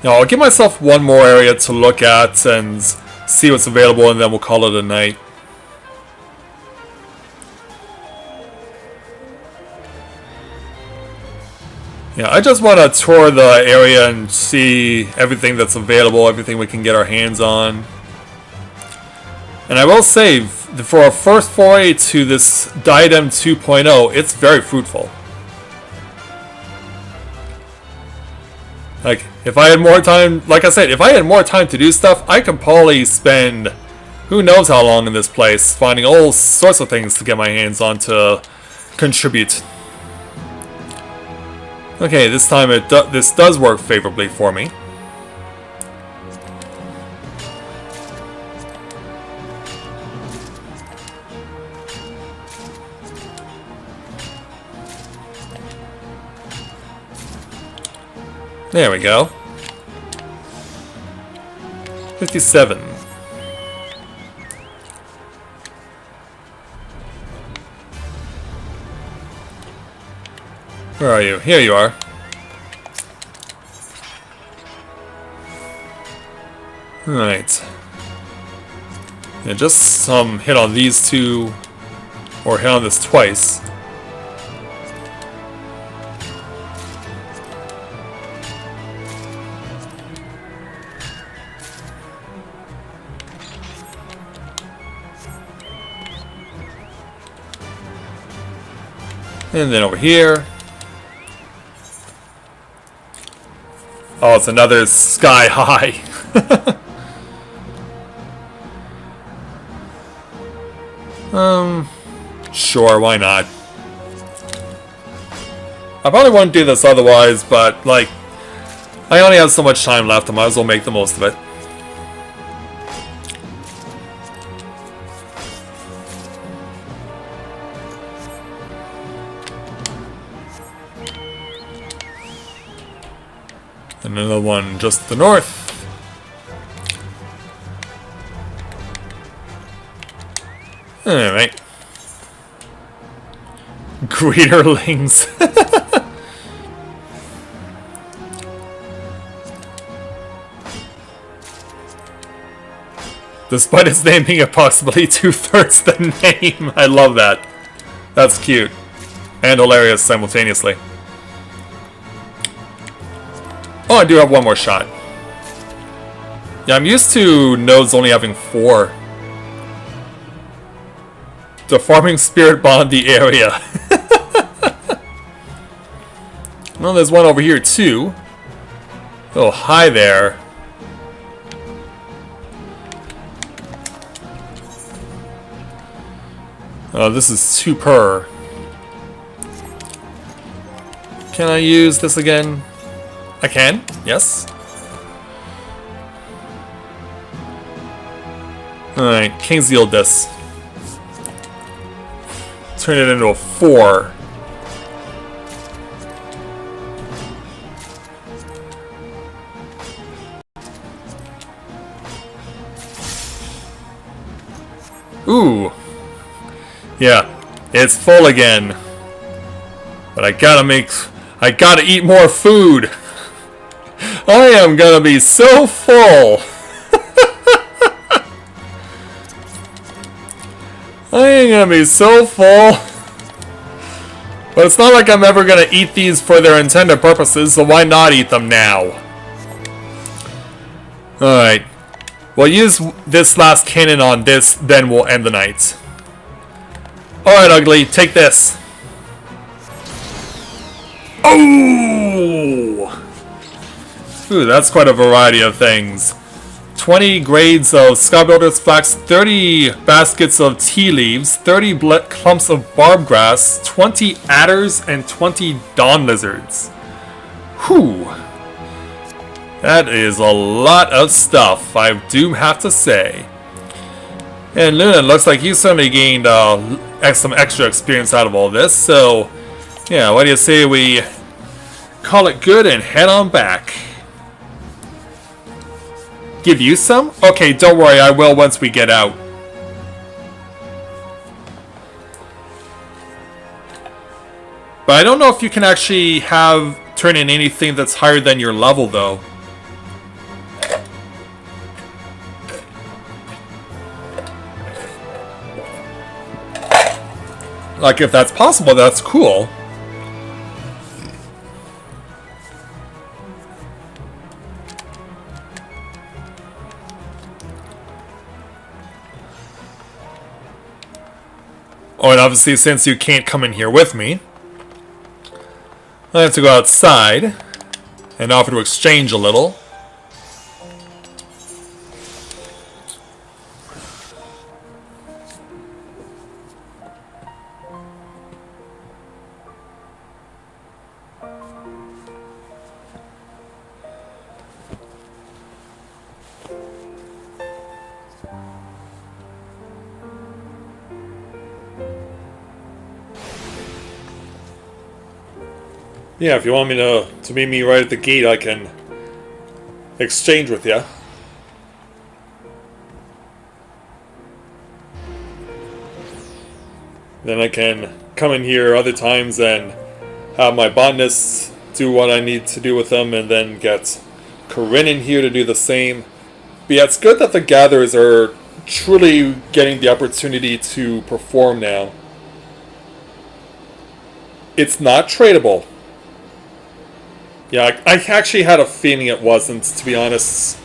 Now, I'll give myself one more area to look at and see what's available, and then we'll call it a night. Yeah, I just want to tour the area and see everything that's available, everything we can get our hands on. And I will say, for our first foray to this Diadem 2.0, it's very fruitful. Like, if I had more time, like I said, if I had more time to do stuff, I could probably spend who knows how long in this place, finding all sorts of things to get my hands on to contribute. Okay, this time this does work favorably for me. There we go. 57. Where are you? Here you are. Alright. Yeah, just some hit on these two, or hit on this twice. And then over here. Oh, it's another sky high. Sure, why not? I probably wouldn't do this otherwise, but, like, I only have so much time left, I might as well make the most of it. Another one just to the north. Alright. Greeterlings. Despite its name being approximately 2/3 the name. I love that. That's cute. And hilarious simultaneously. Oh, I do have one more shot. Yeah, I'm used to nodes only having 4. The farming spirit bond the area. Well, there's one over here too. Oh, hi there. This is 2 per. Can I use this again? I can, yes. Alright, King's Yield this. Turn it into a 4. Ooh. Yeah, it's full again. But I gotta eat more food. I am gonna be so full. I am gonna be so full. But it's not like I'm ever gonna eat these for their intended purposes, so why not eat them now? Alright. We'll use this last cannon on this, then we'll end the night. Alright, Ugly, take this. Oh! Ooh, that's quite a variety of things. 20 grades of Skybuilder's Flax, 30 baskets of tea leaves, 30 clumps of barb grass, 20 adders, and 20 dawn lizards. Whew. That is a lot of stuff, I do have to say. And Luna, looks like you certainly gained some extra experience out of all this, so yeah, what do you say we call it good and head on back? Give you some? Okay, don't worry, I will once we get out. But I don't know if you can actually turn in anything that's higher than your level, though. Like, if that's possible, that's cool. Oh, and obviously, since you can't come in here with me, I have to go outside and offer to exchange a little. Yeah, if you want me to meet me right at the gate, I can exchange with you. Then I can come in here other times and have my botanists do what I need to do with them, and then get Corinne in here to do the same. But yeah, it's good that the gatherers are truly getting the opportunity to perform now. It's not tradable. Yeah, I actually had a feeling it wasn't, to be honest.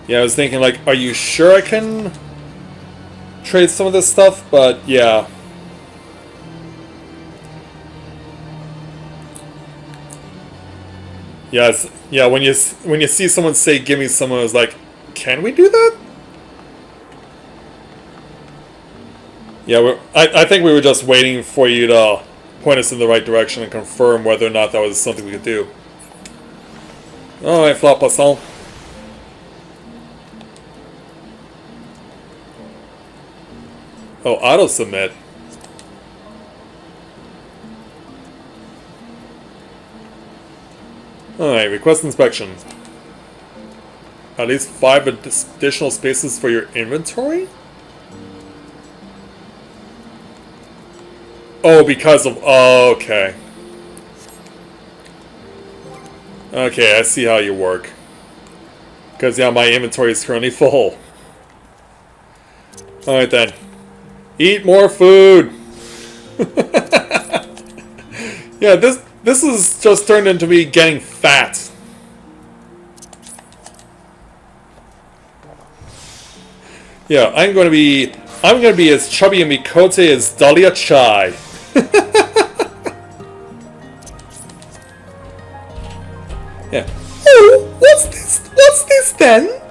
Yeah, I was thinking, like, are you sure I can trade some of this stuff? But, yeah. Yeah, when you see someone say, give me some, I was like, can we do that? Yeah, I think we were just waiting for you to point us in the right direction and confirm whether or not that was something we could do. Alright, flop us all. Oh, auto submit. Alright, request inspection. At least 5 additional spaces for your inventory? Oh, because of... Oh, okay. Okay, I see how you work. Because, yeah, my inventory is currently full. Alright then. Eat more food! Yeah, this is just turned into me getting fat. Yeah, I'm gonna be as chubby and Mikote as Dahlia Chai. Yeah. Oh, what's this then?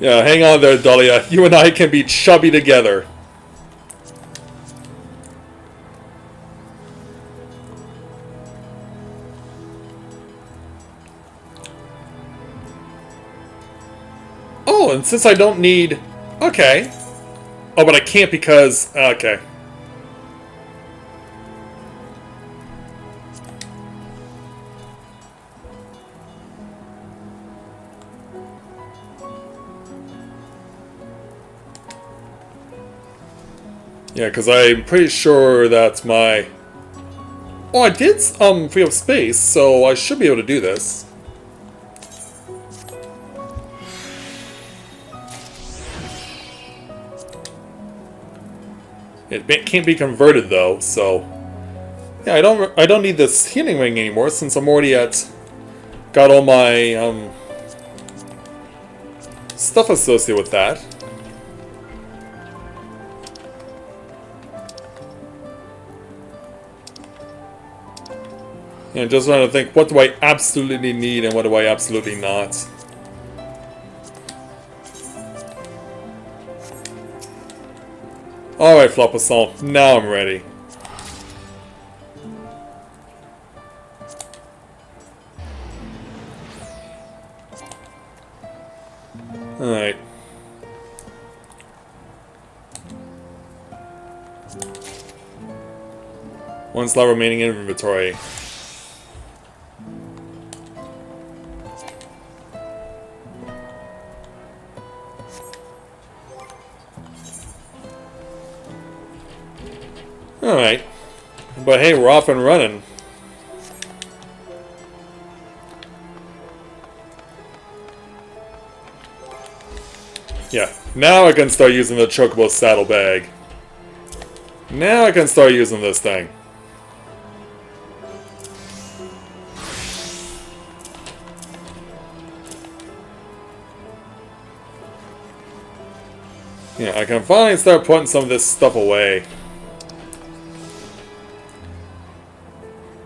Yeah, hang on there, Dahlia. You and I can be chubby together. Oh, and since I don't need... Okay. Oh, but I can't because... Okay. Yeah, because I'm pretty sure that's my... Oh, I did free up space, so I should be able to do this. It can't be converted though, so yeah, I don't need this healing ring anymore since I'm already got all my stuff associated with that. Yeah, just trying to think, what do I absolutely need and what do I absolutely not? Alright, Flopasol, now I'm ready. Alright. One slot remaining in inventory. Alright. But hey, we're off and running. Yeah, now I can start using the Chocobo saddlebag. Now I can start using this thing. Yeah, I can finally start putting some of this stuff away.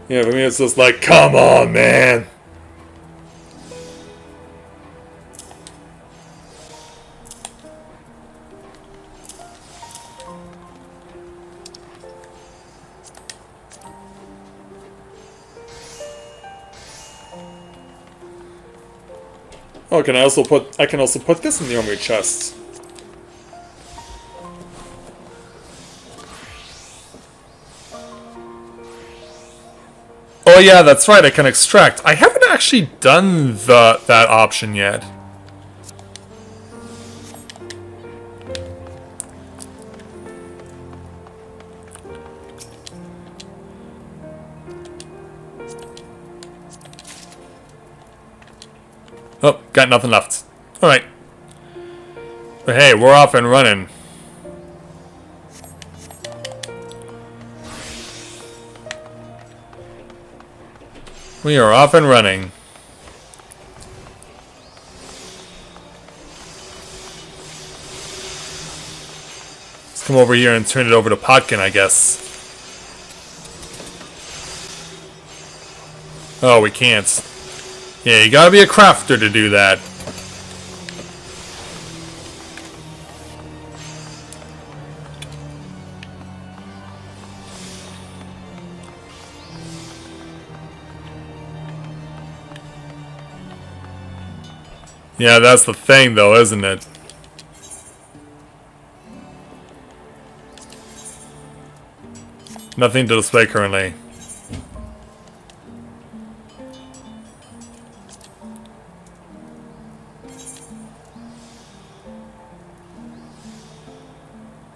Yeah, for me it's just like, come on, man! Oh, I can also put this in the armory chest. Oh yeah, that's right, I can extract. I haven't actually done that option yet. Oh, got nothing left. Alright. But hey, we're off and running. We are off and running. Let's come over here and turn it over to Potkin, I guess. Oh, we can't. Yeah, you gotta be a crafter to do that. Yeah, that's the thing though, isn't it? Nothing to display currently.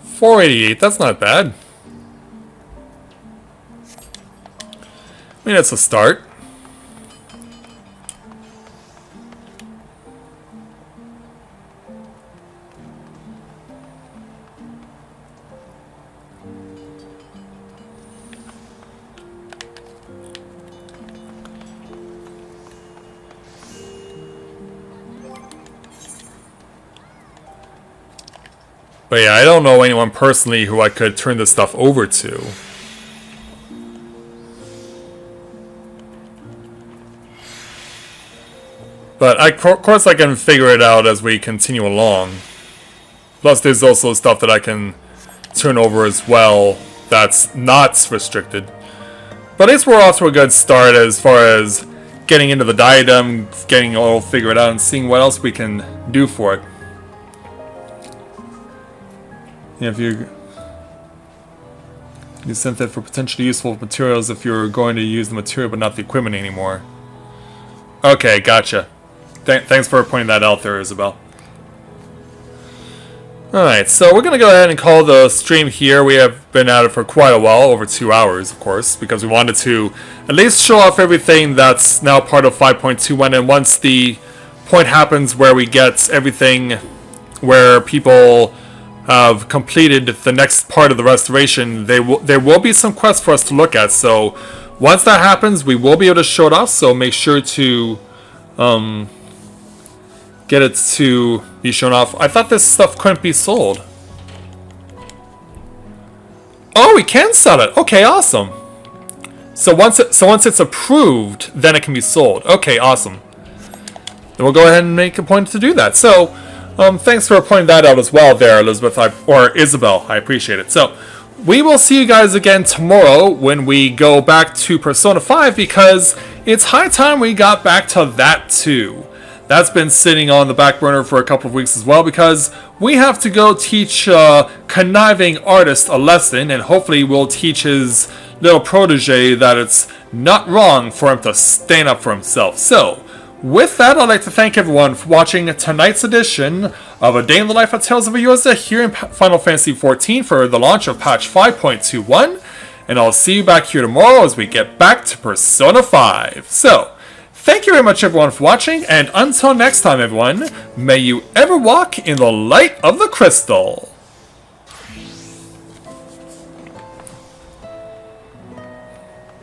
$488, that's not bad. I mean, it's a start. But yeah, I don't know anyone personally who I could turn this stuff over to. But of course I can figure it out as we continue along. Plus there's also stuff that I can turn over as well that's not restricted. But at least we're off to a good start as far as getting into the diadem, getting it all figured out, and seeing what else we can do for it. Yeah, if you sent that for potentially useful materials if you're going to use the material but not the equipment anymore. Okay, gotcha. Thanks for pointing that out there, Isabel. Alright, so we're going to go ahead and call the stream here. We have been at it for quite a while, over 2 hours, of course, because we wanted to at least show off everything that's now part of 5.21, and once the point happens where we get everything where people have completed the next part of the restoration, there will be some quests for us to look at, so once that happens, we will be able to show it off, so make sure to get it to be shown off. I thought this stuff couldn't be sold. Oh, we can sell it. Okay, awesome. So once it's approved, then it can be sold. Okay, awesome. Then we'll go ahead and make a point to do that. So, thanks for pointing that out as well there, Elizabeth, or Isabel. I appreciate it. So, we will see you guys again tomorrow when we go back to Persona 5, because it's high time we got back to that too. That's been sitting on the back burner for a couple of weeks as well, because we have to go teach conniving artist a lesson, and hopefully we'll teach his little protege that it's not wrong for him to stand up for himself. So, with that, I'd like to thank everyone for watching tonight's edition of A Day in the Life of Tales of Eorzea here in Final Fantasy XIV for the launch of patch 5.21, and I'll see you back here tomorrow as we get back to Persona 5. So, thank you very much everyone for watching, and until next time everyone, may you ever walk in the light of the crystal.